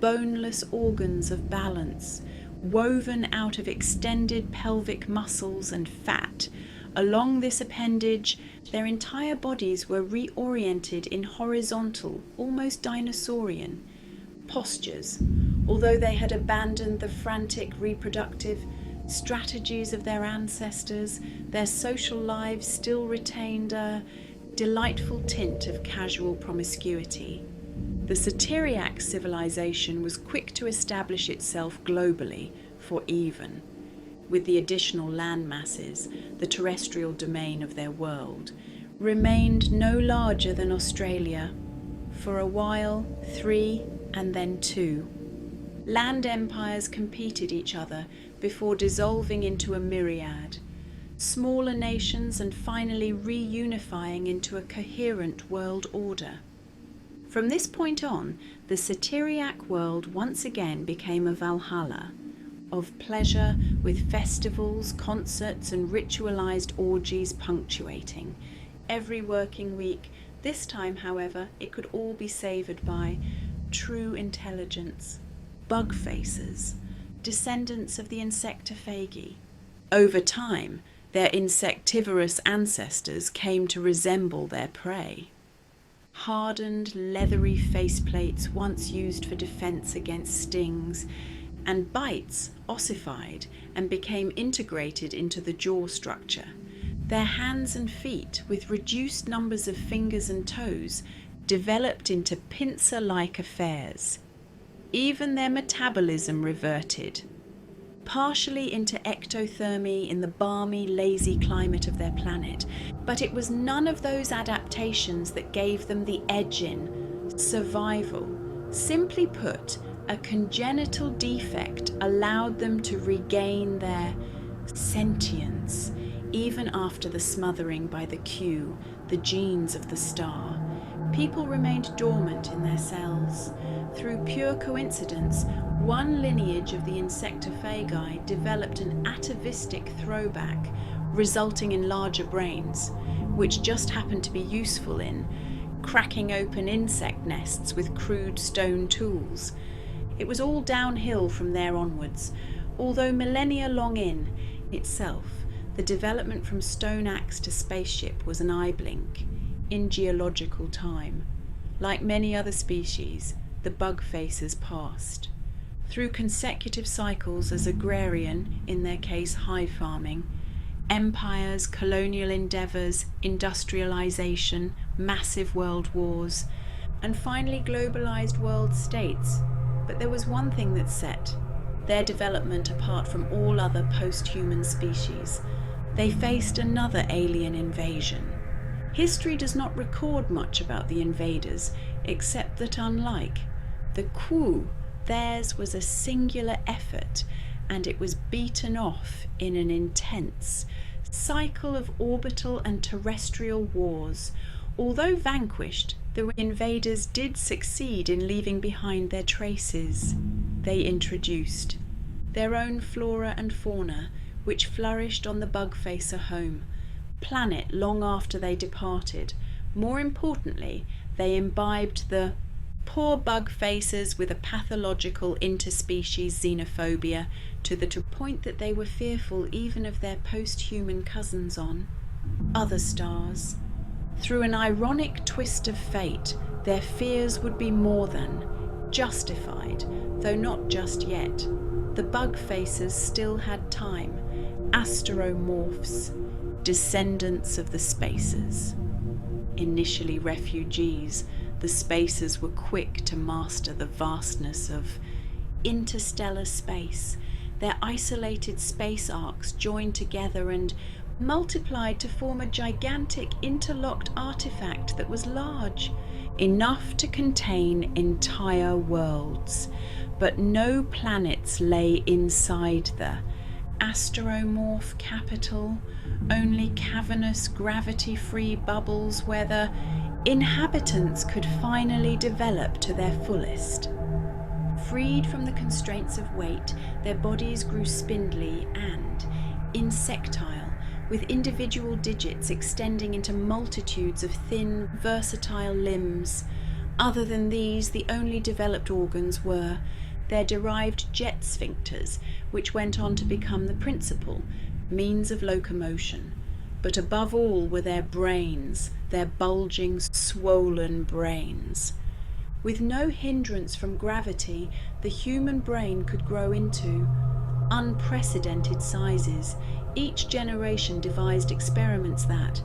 Speaker 4: boneless organs of balance, woven out of extended pelvic muscles and fat. Along this appendage, their entire bodies were reoriented in horizontal, almost dinosaurian postures. Although they had abandoned the frantic reproductive strategies of their ancestors, their social lives still retained a delightful tint of casual promiscuity. The Satyriac civilization was quick to establish itself globally, for even with the additional land masses, the terrestrial domain of their world remained no larger than Australia. For a while, 3 and then 2. Land empires competed each other before dissolving into a myriad, smaller nations, and finally reunifying into a coherent world order. From this point on, the Satyriac world once again became a Valhalla of pleasure, with festivals, concerts, and ritualized orgies punctuating every working week. This time, however, it could all be savoured by true intelligence, bug faces, descendants of the insectophagi. Over time, their insectivorous ancestors came to resemble their prey. Hardened, leathery faceplates once used for defense against stings, and bites ossified and became integrated into the jaw structure. Their hands and feet, with reduced numbers of fingers and toes, developed into pincer-like affairs. Even their metabolism reverted, partially into ectothermy in the balmy, lazy climate of their planet. But it was none of those adaptations that gave them the edge in survival. Simply put, a congenital defect allowed them to regain their sentience, even after the smothering by the Q, the genes of the star. People remained dormant in their cells. Through pure coincidence, one lineage of the insectophagi developed an atavistic throwback, resulting in larger brains, which just happened to be useful in cracking open insect nests with crude stone tools. It was all downhill from there onwards, although millennia long in itself, the development from stone axe to spaceship was an eye blink in geological time. Like many other species, the bug faces passed through consecutive cycles as agrarian, in their case hive farming, empires, colonial endeavours, industrialization, massive world wars, and finally globalized world states. But there was one thing that set their development apart from all other post-human species. They faced another alien invasion. History does not record much about the invaders, except that unlike the Ku, theirs was a singular effort, and it was beaten off in an intense cycle of orbital and terrestrial wars, Although vanquished, the invaders did succeed in leaving behind their traces. They introduced their own flora and fauna, which flourished on the Bugfacer home planet long after they departed. More importantly, they imbibed the poor Bugfacers with a pathological interspecies xenophobia to the point that they were fearful even of their post-human cousins on other stars. Through an ironic twist of fate, their fears would be more than justified, though not just yet. The Bugfacers still had time. Asteromorphs, descendants of the Spacers. Initially refugees, the Spacers were quick to master the vastness of interstellar space. Their isolated space arcs joined together and multiplied to form a gigantic interlocked artifact that was large, enough to contain entire worlds. But no planets lay inside the asteromorph capital, only cavernous gravity-free bubbles where the inhabitants could finally develop to their fullest. Freed from the constraints of weight, their bodies grew spindly and insectile, with individual digits extending into multitudes of thin, versatile limbs. Other than these, the only developed organs were their derived jet sphincters, which went on to become the principal means of locomotion. But above all were their brains, their bulging, swollen brains. With no hindrance from gravity, the human brain could grow into unprecedented sizes. Each generation devised experiments that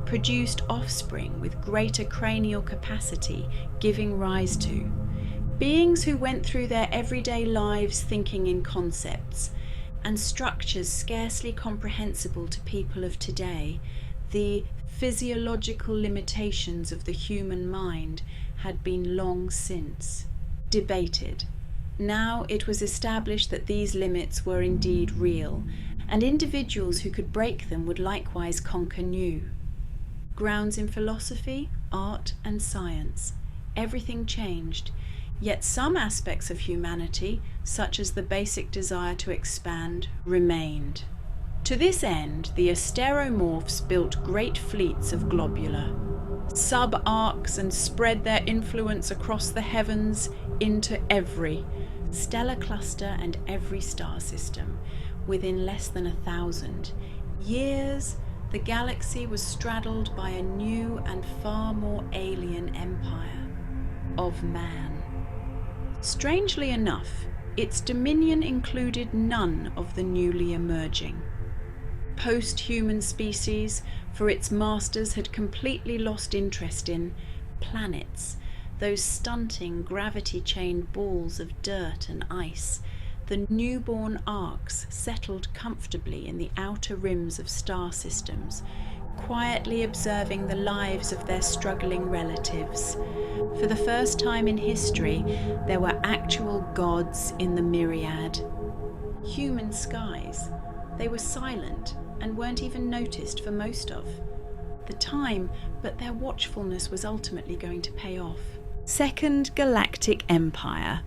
Speaker 4: produced offspring with greater cranial capacity, giving rise to beings who went through their everyday lives thinking in concepts and structures scarcely comprehensible to people of today. The physiological limitations of the human mind had been long since debated. Now it was established that these limits were indeed real, and individuals who could break them would likewise conquer new grounds in philosophy, art, and science. Everything changed, yet some aspects of humanity, such as the basic desire to expand, remained. To this end, the asteromorphs built great fleets of globular sub-arcs and spread their influence across the heavens into every stellar cluster and every star system. Within less than 1,000 years, the galaxy was straddled by a new and far more alien empire of man. Strangely enough, its dominion included none of the newly emerging post-human species, for its masters had completely lost interest in planets, those stunting gravity-chained balls of dirt and ice. The newborn arcs settled comfortably in the outer rims of star systems, quietly observing the lives of their struggling relatives. For the first time in history, there were actual gods in the Myriad. Human skies. They were silent and weren't even noticed for most of the time, but their watchfulness was ultimately going to pay off. Second Galactic Empire.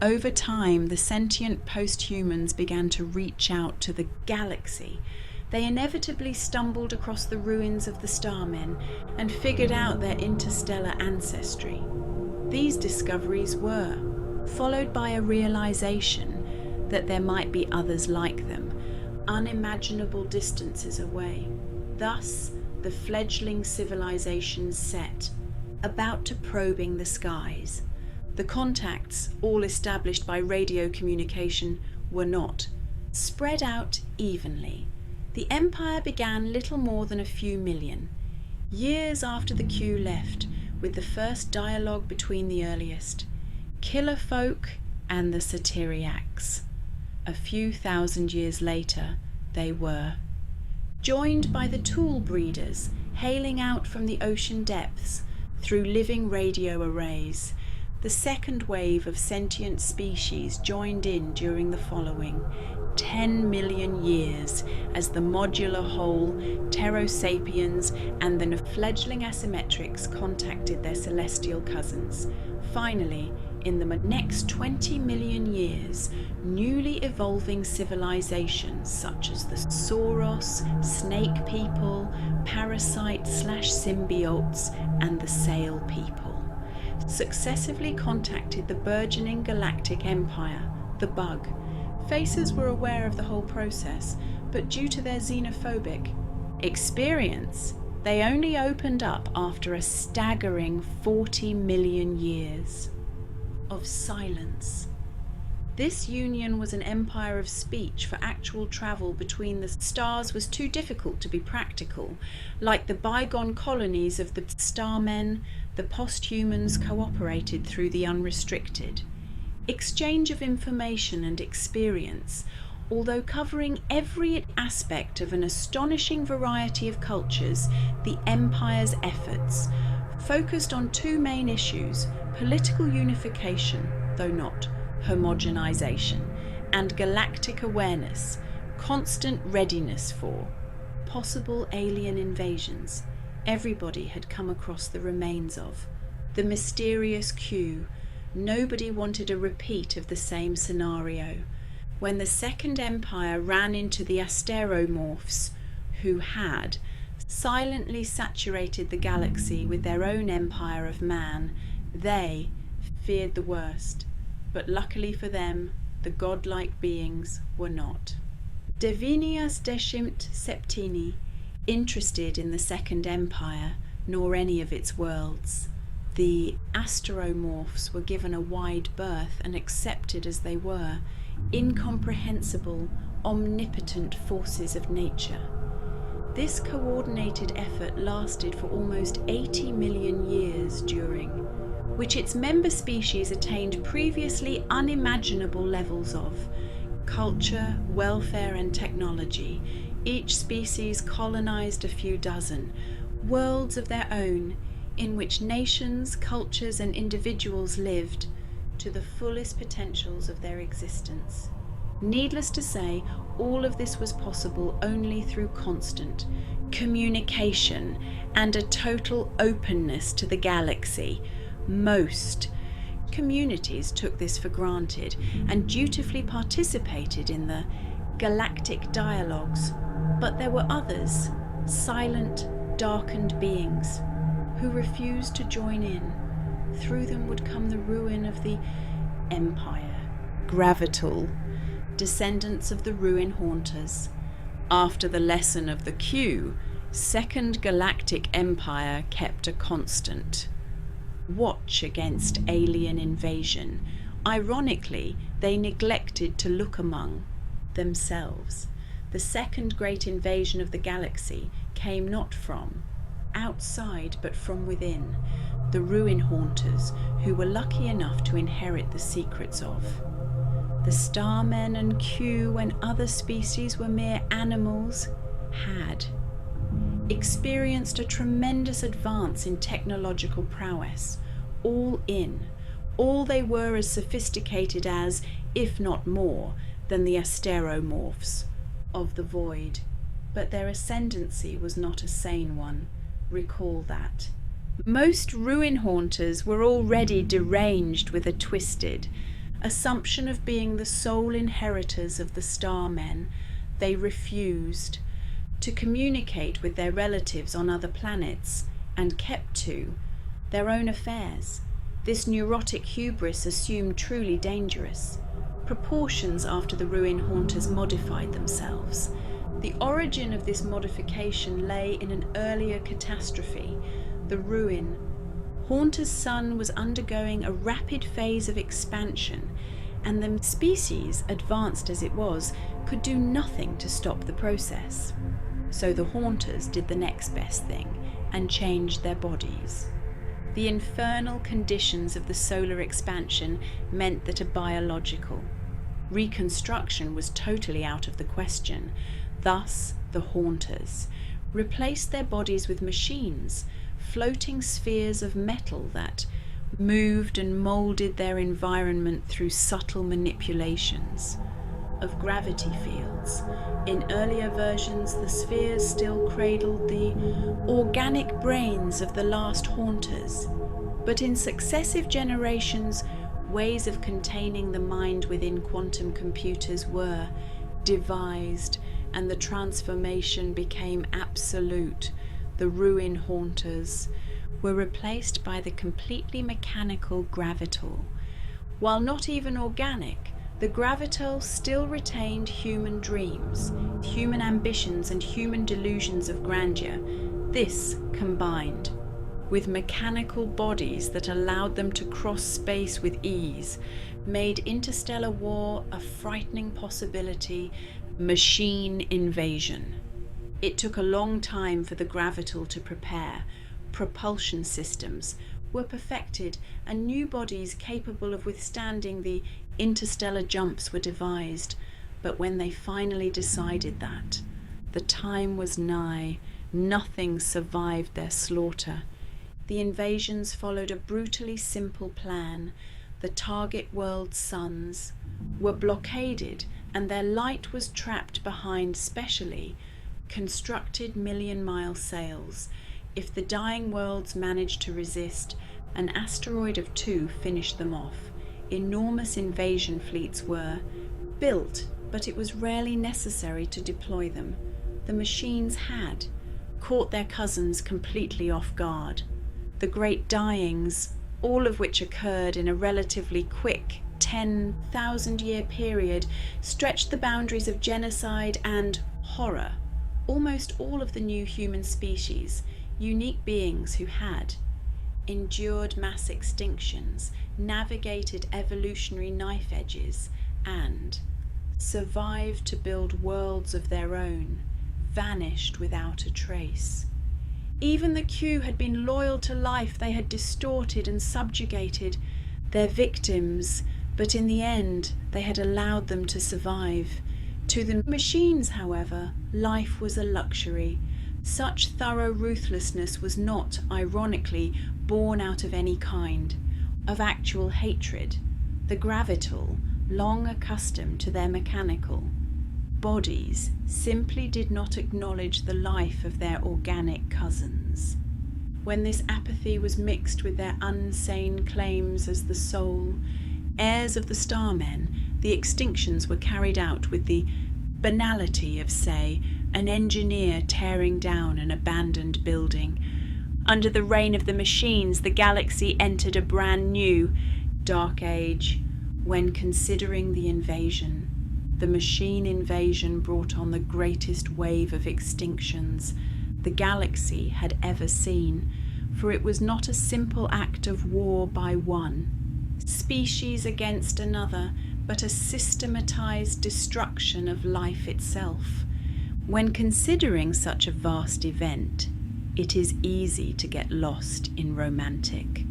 Speaker 4: Over time, the sentient post-humans began to reach out to the galaxy. They inevitably stumbled across the ruins of the Starmen and figured out their interstellar ancestry. These discoveries were followed by a realization that there might be others like them, unimaginable distances away. Thus, the fledgling civilizations set about to probing the skies. The contacts, all established by radio communication, were not spread out evenly. The empire began little more than a few million, years after the Q left, with the first dialogue between the earliest killer folk and the Satyriacs. A few thousand years later, they were joined by the tool breeders hailing out from the ocean depths through living radio arrays. The second wave of sentient species joined in during the following 10 million years as the modular whole, Pterosapiens and the fledgling asymmetrics contacted their celestial cousins. Finally, in the next 20 million years, newly evolving civilizations such as the Sauros, snake people, parasite/symbiotes, and the sail people successively contacted the burgeoning galactic empire, the Bug. Facers were aware of the whole process, but due to their xenophobic experience, they only opened up after a staggering 40 million years of silence. This union was an empire of speech, for actual travel between the stars was too difficult to be practical. Like the bygone colonies of the starmen, the posthumans cooperated through the unrestricted exchange of information and experience, although covering every aspect of an astonishing variety of cultures. The empire's efforts focused on two main issues: political unification, though not homogenization, and galactic awareness, constant readiness for possible alien invasions. Everybody had come across the remains of the mysterious Q. Nobody wanted a repeat of the same scenario. When the Second Empire ran into the asteromorphs, who had silently saturated the galaxy with their own empire of man, they feared the worst. But luckily for them, the godlike beings were not. Divinius decimt septini, interested in the Second Empire, nor any of its worlds. The asteromorphs were given a wide berth and accepted as they were, incomprehensible, omnipotent forces of nature. This coordinated effort lasted for almost 80 million years, during which its member species attained previously unimaginable levels of culture, welfare, and technology. Each species colonized a few dozen worlds of their own, in which nations, cultures, and individuals lived to the fullest potentials of their existence. Needless to say, all of this was possible only through constant communication and a total openness to the galaxy. Most communities took this for granted and dutifully participated in the galactic dialogues, but there were others, silent, darkened beings, who refused to join in. Through them would come the ruin of the empire. Gravital, descendants of the ruin haunters. After the lesson of the Q, Second Galactic Empire kept a constant watch against alien invasion. Ironically, they neglected to look among themselves. The second great invasion of the galaxy came not from outside, but from within, the ruin haunters, who were lucky enough to inherit the secrets of the starmen and Q, when other species were mere animals, had experienced a tremendous advance in technological prowess. All they were as sophisticated as, if not more, than the asteromorphs of the void. But their ascendancy was not a sane one. Recall that. Most ruin haunters were already deranged with a twisted assumption of being the sole inheritors of the starmen. They refused to communicate with their relatives on other planets and kept to their own affairs. This neurotic hubris assumed truly dangerous proportions after the ruin haunters modified themselves. The origin of this modification lay in an earlier catastrophe. The ruin haunter's sun was undergoing a rapid phase of expansion, and the species, advanced as it was, could do nothing to stop the process. So the haunters did the next best thing and changed their bodies. The infernal conditions of the solar expansion meant that a biological reconstruction was totally out of the question. Thus, the haunters replaced their bodies with machines, floating spheres of metal that moved and moulded their environment through subtle manipulations of gravity fields. In earlier versions, the spheres still cradled the organic brains of the last haunters, but in successive generations, ways of containing the mind within quantum computers were devised, and the transformation became absolute. The ruin haunters were replaced by the completely mechanical gravital. While not even organic, the gravital still retained human dreams, human ambitions, and human delusions of grandeur. This combined with mechanical bodies that allowed them to cross space with ease, made interstellar war a frightening possibility. Machine invasion. It took a long time for the gravital to prepare. Propulsion systems were perfected, and new bodies capable of withstanding the interstellar jumps were devised. But when they finally decided that the time was nigh, nothing survived their slaughter. The invasions followed a brutally simple plan. The target world's suns were blockaded, and their light was trapped behind specially constructed million-mile sails. If the dying worlds managed to resist, an asteroid of 2 finished them off. Enormous invasion fleets were built, but it was rarely necessary to deploy them. The machines had caught their cousins completely off guard. The great dyings, all of which occurred in a relatively quick 10,000-year period, stretched the boundaries of genocide and horror. Almost all of the new human species, unique beings who had endured mass extinctions, navigated evolutionary knife edges, and survived to build worlds of their own, vanished without a trace. Even the Q had been loyal to life. They had distorted and subjugated their victims, but in the end they had allowed them to survive. To the machines, however, life was a luxury. Such thorough ruthlessness was not, ironically, born out of any kind of actual hatred. The gravital, long accustomed to their mechanical bodies, simply did not acknowledge the life of their organic cousins. When this apathy was mixed with their unsane claims as the sole heirs of the starmen, the extinctions were carried out with the banality of, say, an engineer tearing down an abandoned building. Under the reign of the machines, the galaxy entered a brand new dark age. When considering the invasion, the machine invasion brought on the greatest wave of extinctions the galaxy had ever seen, for it was not a simple act of war by one species against another, but a systematized destruction of life itself. When considering such a vast event, it is easy to get lost in romantic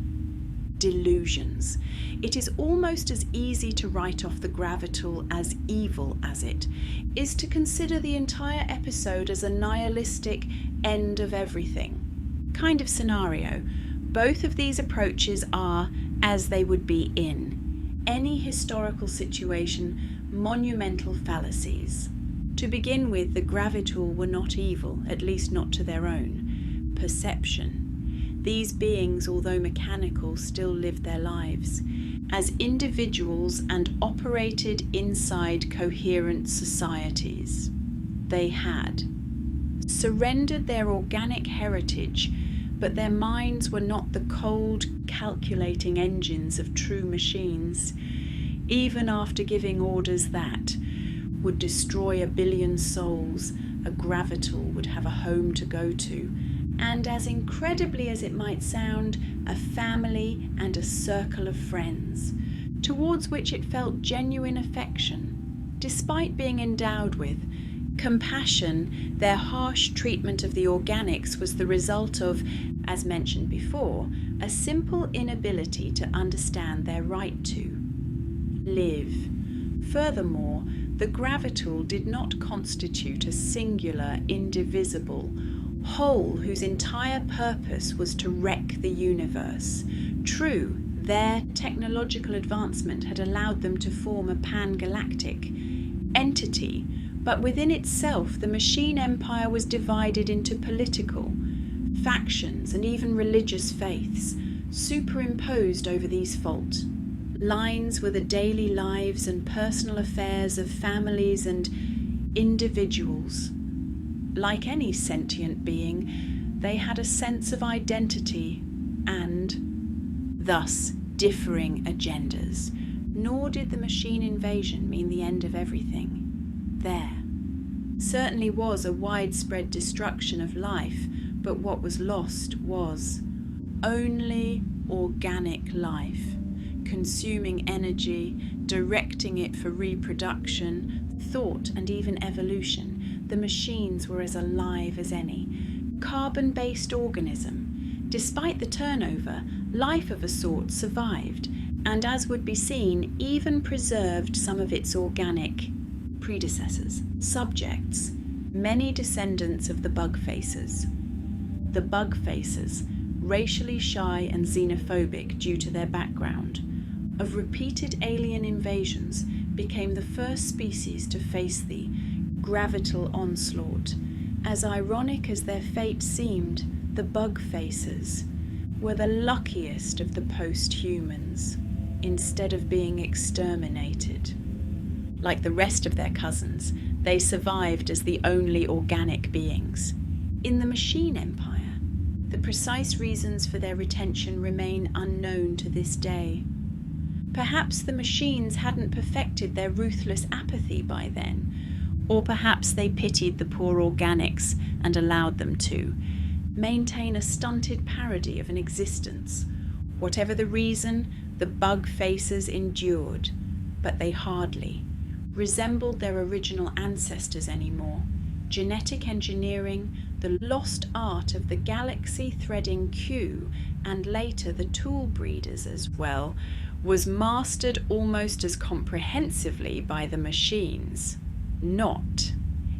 Speaker 4: delusions. It is almost as easy to write off the gravital as evil as it is to consider the entire episode as a nihilistic end of everything kind of scenario. Both of these approaches are, as they would be in any historical situation, monumental fallacies. To begin with, the gravital were not evil, at least not to their own perception. These beings, although mechanical, still lived their lives as individuals and operated inside coherent societies. They had surrendered their organic heritage, but their minds were not the cold, calculating engines of true machines. Even after giving orders that would destroy 1 billion souls, a gravital would have a home to go to, and, as incredibly as it might sound, a family and a circle of friends, towards which it felt genuine affection. Despite being endowed with compassion, their harsh treatment of the organics was the result of, as mentioned before, a simple inability to understand their right to live. Furthermore, the gravital did not constitute a singular, indivisible whole whose entire purpose was to wreck the universe. True, Their technological advancement had allowed them to form a pan-galactic entity, but within itself the machine empire was divided into political, factions and even religious faiths, superimposed over these fault lines were the daily lives and personal affairs of families and individuals. Like any sentient being, they had a sense of identity and, thus, differing agendas. Nor did the machine invasion mean the end of everything. There certainly was a widespread destruction of life, but what was lost was only organic life, consuming energy, directing it for reproduction, thought and even evolution. The machines were as alive as any carbon-based organism. Despite the turnover, life of a sort survived, and as would be seen, even preserved some of its organic predecessors, subjects, many descendants of the bug facers. The bug facers, racially shy and xenophobic due to their background of repeated alien invasions, became the first species to face the gravital onslaught. As ironic as their fate seemed, the bug facers were the luckiest of the post-humans, instead of being exterminated. Like the rest of their cousins, they survived as the only organic beings. In the machine empire, the precise reasons for their retention remain unknown to this day. Perhaps the machines hadn't perfected their ruthless apathy by then, or perhaps they pitied the poor organics and allowed them to maintain a stunted parody of an existence. Whatever the reason, the bug facers endured, but they hardly resembled their original ancestors anymore. Genetic engineering, the lost art of the galaxy-threading Q, and later the tool breeders as well, was mastered almost as comprehensively by the machines, not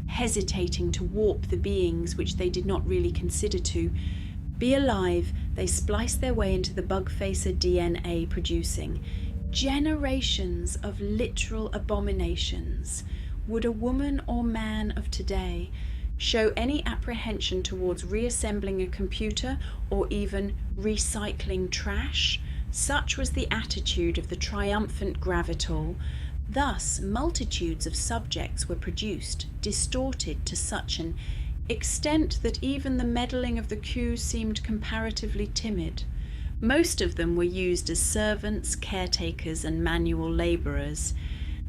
Speaker 4: hesitating to warp the beings which they did not really consider to be alive. They spliced their way into the bug facer DNA, producing generations of literal abominations. Would a woman or man of today show any apprehension towards reassembling a computer or even recycling trash? Such was the attitude of the triumphant gravital. Thus, multitudes of subjects were produced, distorted to such an extent that even the meddling of the Q seemed comparatively timid. Most of them were used as servants, caretakers, and manual labourers.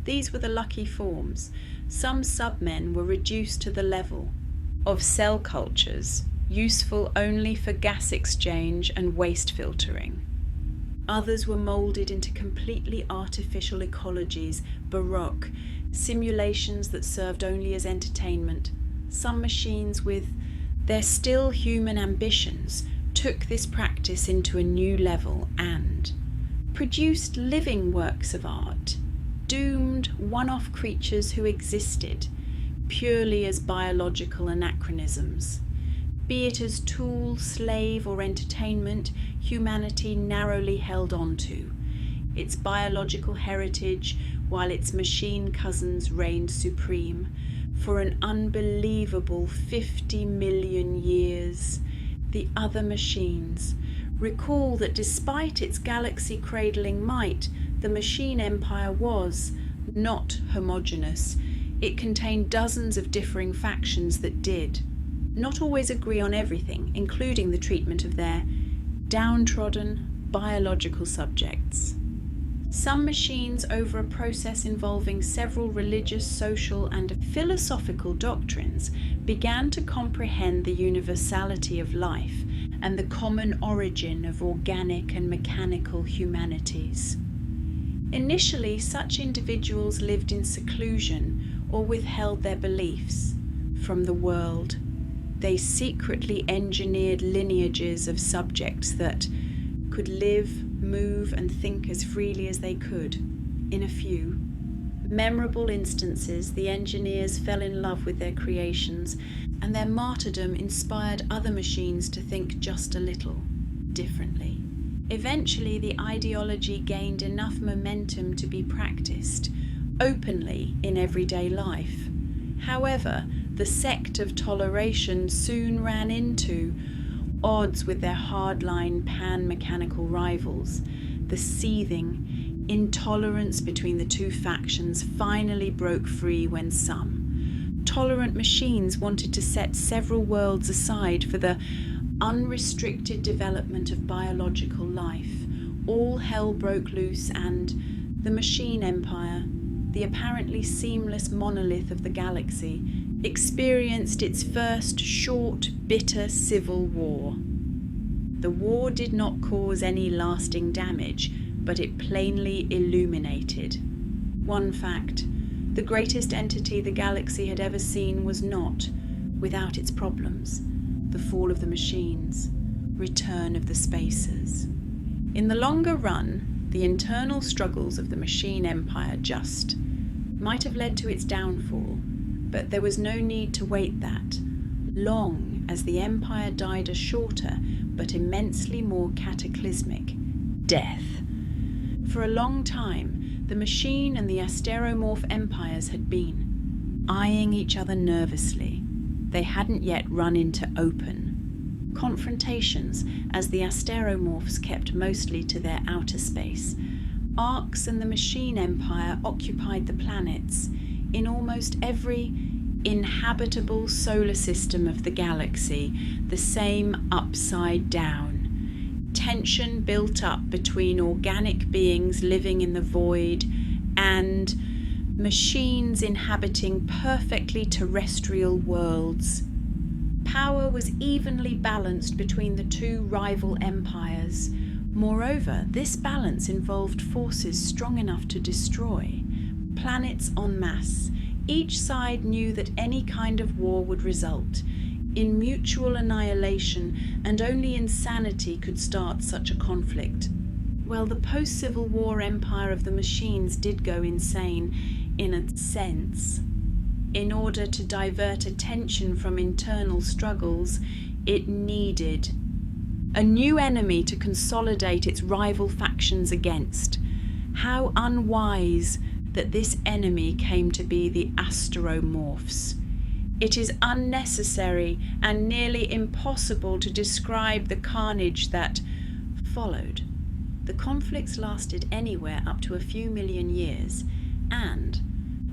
Speaker 4: These were the lucky forms. Some submen were reduced to the level of cell cultures, useful only for gas exchange and waste filtering. Others were moulded into completely artificial ecologies, baroque simulations that served only as entertainment. Some machines, with their still human ambitions, took this practice into a new level and produced living works of art, doomed one-off creatures who existed purely as biological anachronisms. Be it as tool, slave, or entertainment, humanity narrowly held on to its biological heritage, while its machine cousins reigned supreme. For an unbelievable 50 million years, the other machines. Recall that despite its galaxy-cradling might, the machine empire was not homogeneous. It contained dozens of differing factions that did not always agree on everything, including the treatment of their downtrodden biological subjects. Some machines, over a process involving several religious, social, and philosophical doctrines, began to comprehend the universality of life and the common origin of organic and mechanical humanities. Initially, such individuals lived in seclusion or withheld their beliefs from the world. They secretly engineered lineages of subjects that could live, move, and think as freely as they could. In a few memorable instances, the engineers fell in love with their creations, and their martyrdom inspired other machines to think just a little differently. Eventually, the ideology gained enough momentum to be practiced openly in everyday life. However, the sect of toleration soon ran into odds with their hardline pan-mechanical rivals. The seething intolerance between the two factions finally broke free when some tolerant machines wanted to set several worlds aside for the unrestricted development of biological life. All hell broke loose, and the Machine Empire, the apparently seamless monolith of the galaxy, experienced its first short, bitter civil war. The war did not cause any lasting damage, but it plainly illuminated one fact: the greatest entity the galaxy had ever seen was not without its problems. The fall of the machines, return of the spacers. In the longer run, the internal struggles of the Machine Empire might have led to its downfall, but there was no need to wait that long, as the Empire died a shorter but immensely more cataclysmic death. For a long time, the Machine and the Asteromorph empires had been eyeing each other nervously. They hadn't yet run into open confrontations, as the Asteromorphs kept mostly to their outer space. Arx and the Machine Empire occupied the planets in almost every inhabitable solar system of the galaxy, the same upside down. Tension built up between organic beings living in the void and machines inhabiting perfectly terrestrial worlds. Power was evenly balanced between the two rival empires. Moreover, this balance involved forces strong enough to destroy planets en masse. Each side knew that any kind of war would result in mutual annihilation, and only insanity could start such a conflict. Well, the post-Civil War empire of the machines did go insane, in a sense. In order to divert attention from internal struggles, it needed a new enemy to consolidate its rival factions against. How unwise that this enemy came to be the Asteromorphs. It is unnecessary and nearly impossible to describe the carnage that followed. The conflicts lasted anywhere up to a few million years, and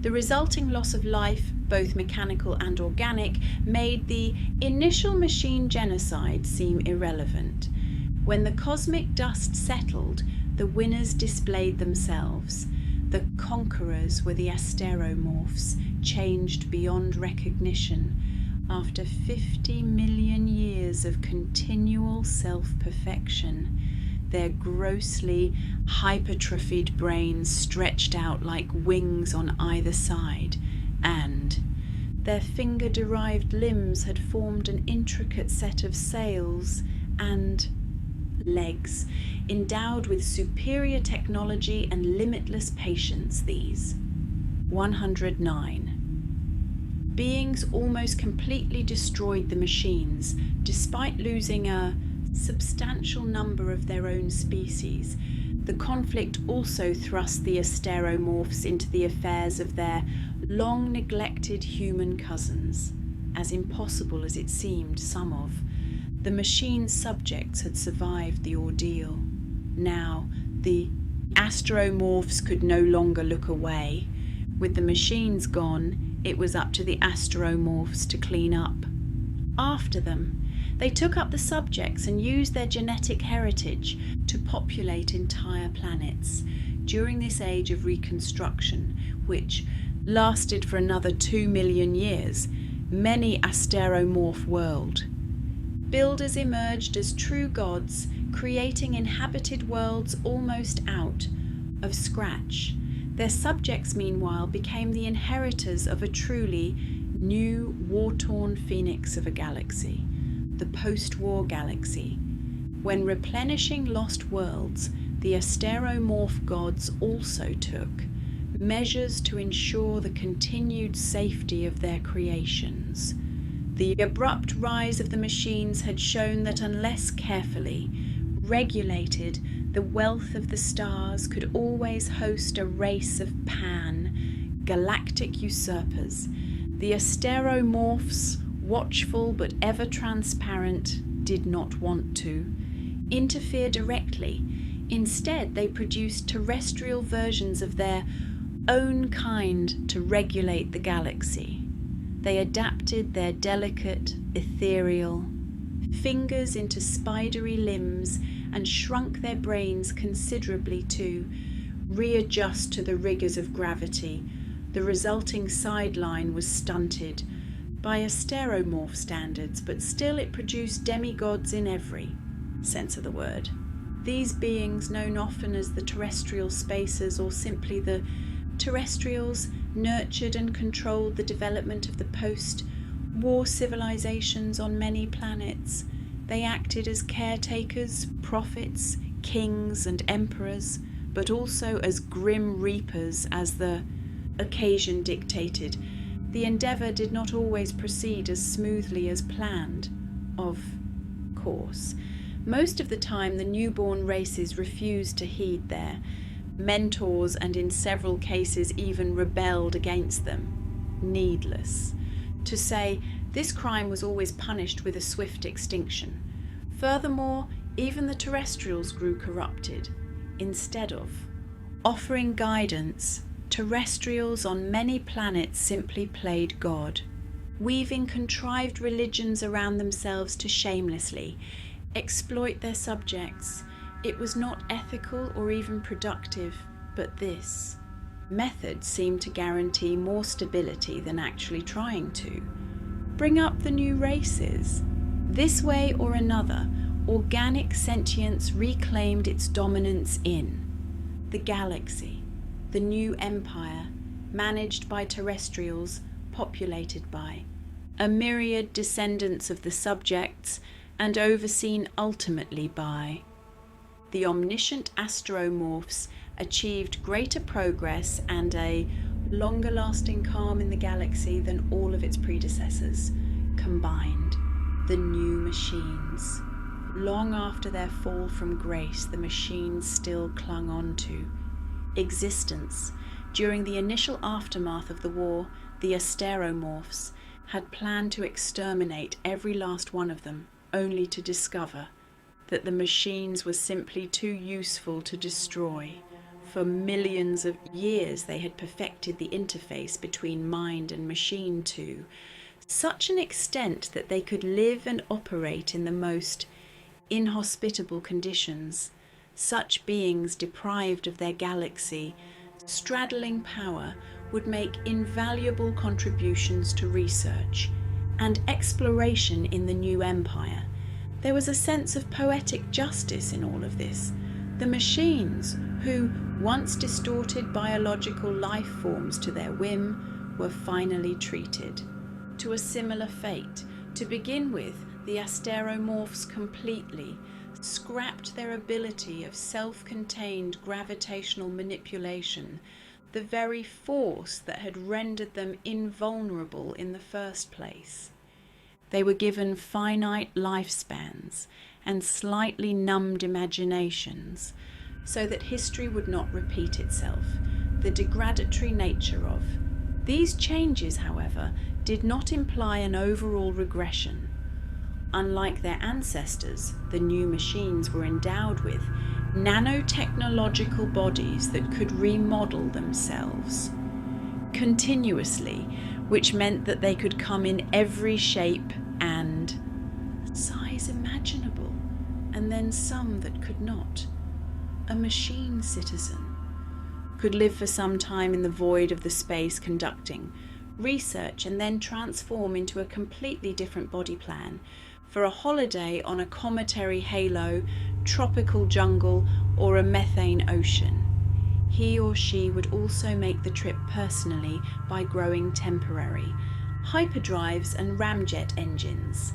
Speaker 4: the resulting loss of life, both mechanical and organic, made the initial machine genocide seem irrelevant. When the cosmic dust settled, the winners displayed themselves. The conquerors were the Asteromorphs, changed beyond recognition after 50 million years of continual self-perfection. Their grossly hypertrophied brains stretched out like wings on either side, and their finger-derived limbs had formed an intricate set of sails and legs, endowed with superior technology and limitless patience. These 109 beings almost completely destroyed the machines, despite losing a substantial number of their own species. The conflict also thrust the Asteromorphs into the affairs of their long-neglected human cousins. As impossible as it seemed, some of the machine's subjects had survived the ordeal. Now, the Asteromorphs could no longer look away. With the machines gone, it was up to the Asteromorphs to clean up. After them, they took up the subjects and used their genetic heritage to populate entire planets. During this age of reconstruction, which lasted for another 2 million years, many Asteromorph worlds. Builders emerged as true gods, creating inhabited worlds almost out of scratch. Their subjects, meanwhile, became the inheritors of a truly new, war-torn phoenix of a galaxy, the post-war galaxy. When replenishing lost worlds, the Asteromorph gods also took measures to ensure the continued safety of their creations. The abrupt rise of the machines had shown that unless carefully regulated, the wealth of the stars could always host a race of galactic usurpers. The asteromorphs, watchful but ever transparent, did not want to interfere directly. Instead, they produced terrestrial versions of their own kind to regulate the galaxy. They adapted their delicate, ethereal fingers into spidery limbs and shrunk their brains considerably to readjust to the rigors of gravity. The resulting sideline was stunted by asteromorph standards, but still it produced demigods in every sense of the word. These beings, known often as the terrestrial spacers or simply the terrestrials, nurtured and controlled the development of the post-war civilizations on many planets. They acted as caretakers, prophets, kings and emperors, but also as grim reapers as the occasion dictated. The endeavour did not always proceed as smoothly as planned, of course. Most of the time, the newborn races refused to heed their mentors and in several cases even rebelled against them. Needless to say, this crime was always punished with a swift extinction. Furthermore, even the terrestrials grew corrupted. Instead of offering guidance, terrestrials on many planets simply played God, weaving contrived religions around themselves to shamelessly exploit their subjects. It was not ethical or even productive, but this method seemed to guarantee more stability than actually trying to bring up the new races. This way or another, organic sentience reclaimed its dominance in the galaxy, the new empire, managed by terrestrials, populated by a myriad descendants of the subjects, and overseen ultimately by the omniscient astromorphs, achieved greater progress and a longer-lasting calm in the galaxy than all of its predecessors combined. The new machines. Long after their fall from grace, the machines still clung on to existence. During the initial aftermath of the war, the asteromorphs had planned to exterminate every last one of them, only to discover that the machines were simply too useful to destroy. For millions of years they had perfected the interface between mind and machine to such an extent that they could live and operate in the most inhospitable conditions. Such beings, deprived of their galaxy, straddling power, would make invaluable contributions to research and exploration in the new empire. There was a sense of poetic justice in all of this. The machines, who once distorted biological life forms to their whim, were finally treated to a similar fate. To begin with, the asteromorphs completely scrapped their ability of self-contained gravitational manipulation, the very force that had rendered them invulnerable in the first place. They were given finite lifespans and slightly numbed imaginations, so that history would not repeat itself. The degradatory nature of these changes, however, did not imply an overall regression. Unlike their ancestors, the new machines were endowed with nanotechnological bodies that could remodel themselves continuously, which meant that they could come in every shape and size imaginable, and then some that could not. A machine citizen could live for some time in the void of the space conducting research and then transform into a completely different body plan for a holiday on a cometary halo, tropical jungle, or a methane ocean. He or she would also make the trip personally by growing temporary hyperdrives and ramjet engines.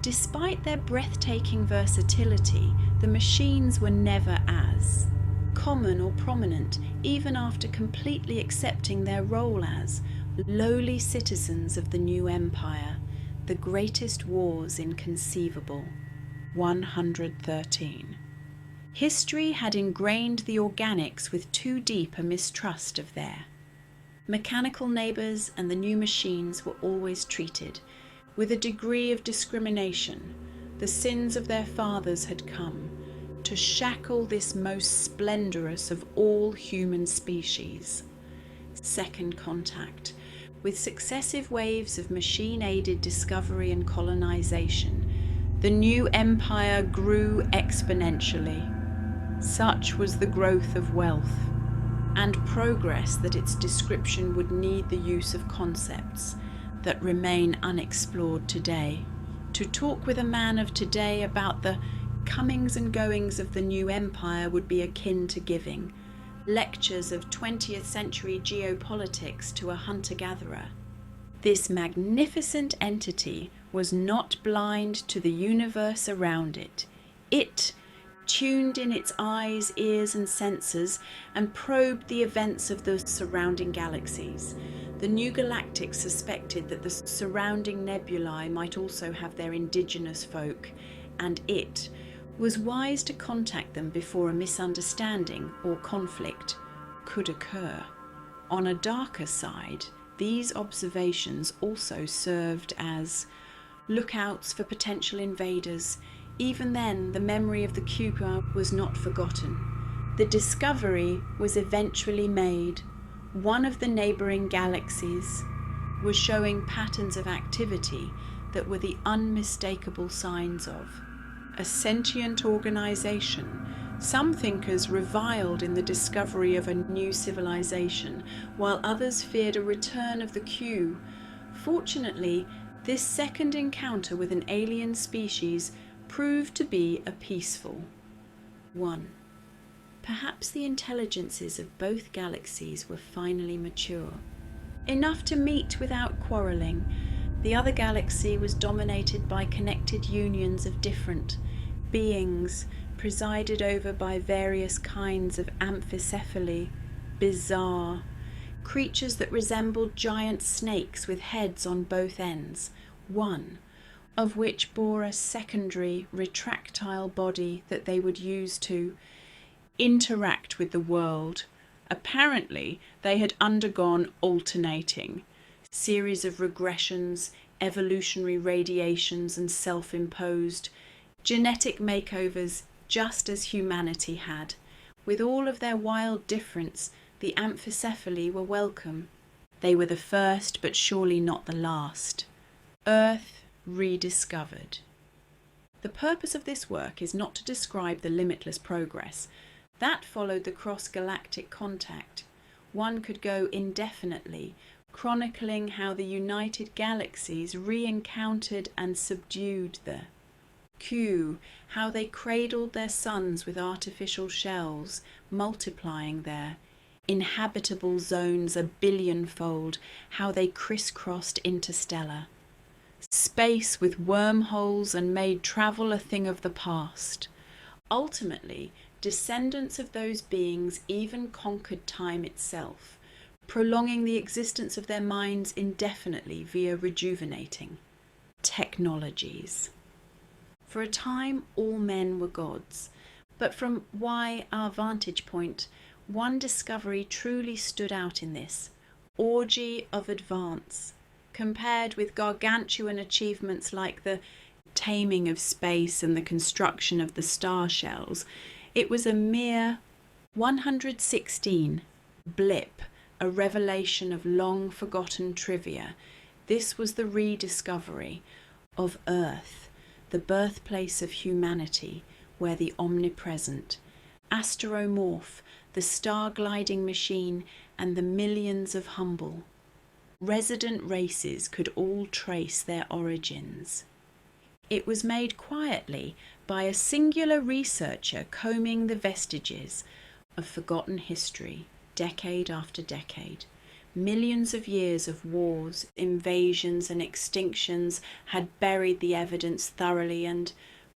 Speaker 4: Despite their breathtaking versatility, the machines were never as common or prominent, even after completely accepting their role as lowly citizens of the new empire. The greatest wars inconceivable. 113. History had ingrained the organics with too deep a mistrust of their mechanical neighbours, and the new machines were always treated with a degree of discrimination. The sins of their fathers had come to shackle this most splendorous of all human species. Second contact. With successive waves of machine-aided discovery and colonization, the new empire grew exponentially. Such was the growth of wealth and progress that its description would need the use of concepts that remain unexplored today. To talk with a man of today about the comings and goings of the new empire would be akin to giving lectures of 20th century geopolitics to a hunter-gatherer. This magnificent entity was not blind to the universe around it. It tuned in its eyes, ears and senses and probed the events of the surrounding galaxies. The new galactics suspected that the surrounding nebulae might also have their indigenous folk, and it was wise to contact them before a misunderstanding or conflict could occur. On a darker side, these observations also served as lookouts for potential invaders. Even then, the memory of the Cuba was not forgotten. The discovery was eventually made. One of the neighbouring galaxies was showing patterns of activity that were the unmistakable signs of a sentient organisation. Some thinkers reviled in the discovery of a new civilization, while others feared a return of the Q. Fortunately, this second encounter with an alien species proved to be a peaceful one. Perhaps the intelligences of both galaxies were finally mature, enough to meet without quarrelling. The other galaxy was dominated by connected unions of different beings, presided over by various kinds of amphicephaly, bizarre creatures that resembled giant snakes with heads on both ends, one of which bore a secondary retractile body that they would use to interact with the world. Apparently, they had undergone alternating series of regressions, evolutionary radiations, and self-imposed genetic makeovers, just as humanity had. With all of their wild difference, the amphicephaly were welcome. They were the first, but surely not the last. Earth rediscovered. The purpose of this work is not to describe the limitless progress. That followed the cross-galactic contact. One could go indefinitely, chronicling how the united galaxies re-encountered and subdued the Q, how they cradled their suns with artificial shells, multiplying their inhabitable zones a billionfold, how they crisscrossed interstellar space with wormholes and made travel a thing of the past. Ultimately, descendants of those beings even conquered time itself, prolonging the existence of their minds indefinitely via rejuvenating technologies. For a time, all men were gods, but from our vantage point, one discovery truly stood out in this orgy of advance. Compared with gargantuan achievements like the taming of space and the construction of the star shells, it was a mere 116 blip, a revelation of long forgotten trivia. This was the rediscovery of Earth, the birthplace of humanity, where the omnipresent, astromorph, the star-gliding machine, and the millions of humble resident races could all trace their origins. It was made quietly by a singular researcher combing the vestiges of forgotten history, decade after decade. Millions of years of wars, invasions, and extinctions had buried the evidence thoroughly and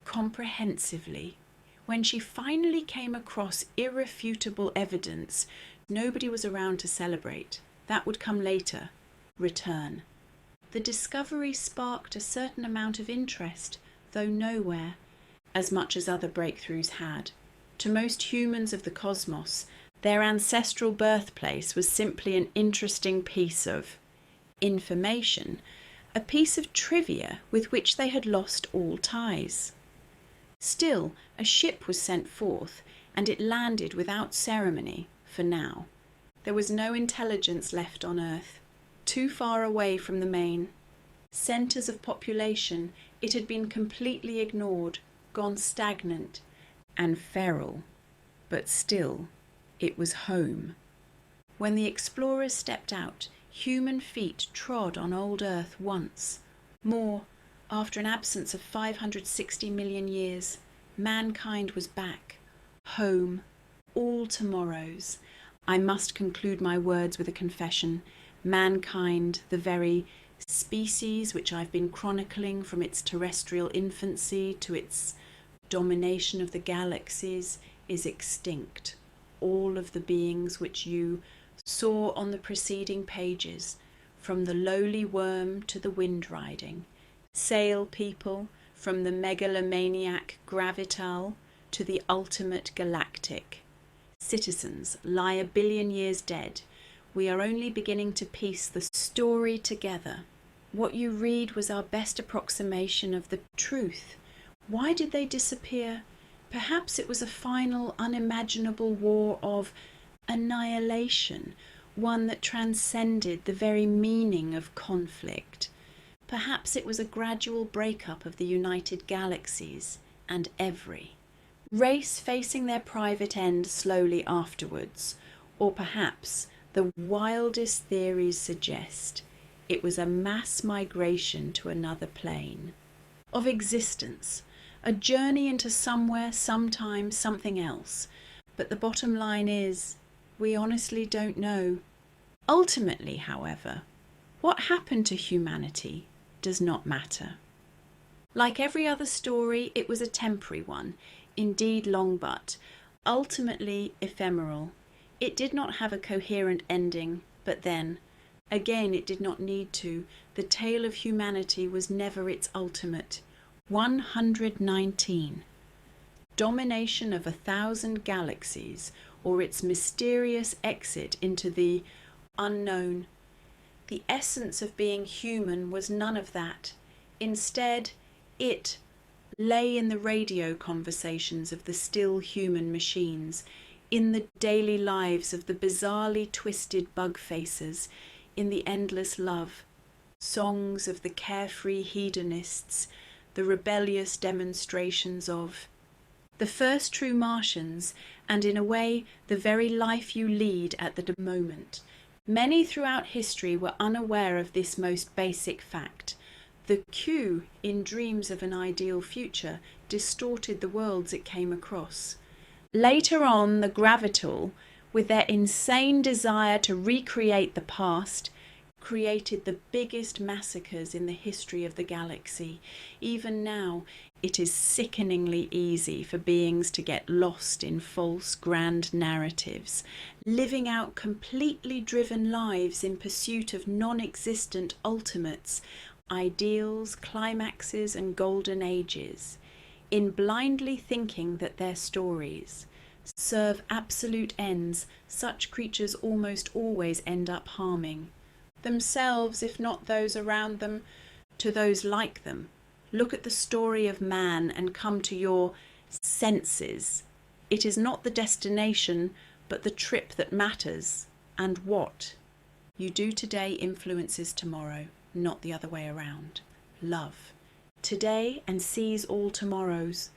Speaker 4: comprehensively. When she finally came across irrefutable evidence, nobody was around to celebrate. That would come later. Return. The discovery sparked a certain amount of interest, though nowhere, as much as other breakthroughs had, To most humans of the cosmos, their ancestral birthplace was simply an interesting piece of information, a piece of trivia with which they had lost all ties. Still, a ship was sent forth, and it landed without ceremony, for now. There was no intelligence left on Earth. Too far away from the main centres of population, it had been completely ignored, gone stagnant and feral. But still, it was home. When the explorers stepped out, human feet trod on old Earth once more. After an absence of 560 million years, mankind was back, home, all tomorrows. I must conclude my words with a confession. Mankind, the very species which I've been chronicling from its terrestrial infancy to its domination of the galaxies, is extinct. All of the beings which you saw on the preceding pages, from the lowly worm to the wind-riding, sail people, from the megalomaniac gravital to the ultimate galactic citizens, lie a billion years dead. We are only beginning to piece the story together. What you read was our best approximation of the truth. Why did they disappear? Perhaps it was a final, unimaginable war of annihilation, one that transcended the very meaning of conflict. Perhaps it was a gradual breakup of the united galaxies and every race facing their private end slowly afterwards. Or perhaps, the wildest theories suggest, it was a mass migration to another plane of existence, a journey into somewhere, sometime, something else. But the bottom line is, we honestly don't know. Ultimately, however, what happened to humanity does not matter. Like every other story, it was a temporary one, indeed long but ultimately ephemeral. It did not have a coherent ending, but then, again it did not need to. The tale of humanity was never its ultimate. 119. Domination of 1,000 galaxies, or its mysterious exit into the unknown. The essence of being human was none of that. Instead, it lay in the radio conversations of the still human machines, in the daily lives of the bizarrely twisted bug faces, in the endless love, songs of the carefree hedonists, the rebellious demonstrations of the first true Martians, and in a way the very life you lead at the moment. Many throughout history were unaware of this most basic fact. The Q in dreams of an ideal future distorted the worlds it came across. Later on, the gravital, with their insane desire to recreate the past, created the biggest massacres in the history of the galaxy. Even now, it is sickeningly easy for beings to get lost in false grand narratives, living out completely driven lives in pursuit of non-existent ultimates, ideals, climaxes and golden ages, in blindly thinking that their stories serve absolute ends. Such creatures almost always end up harming themselves, if not those around them, to those like them. Look at the story of man and come to your senses. It is not the destination, but the trip that matters. And what you do today influences tomorrow, not the other way around. Love today and seize all tomorrows.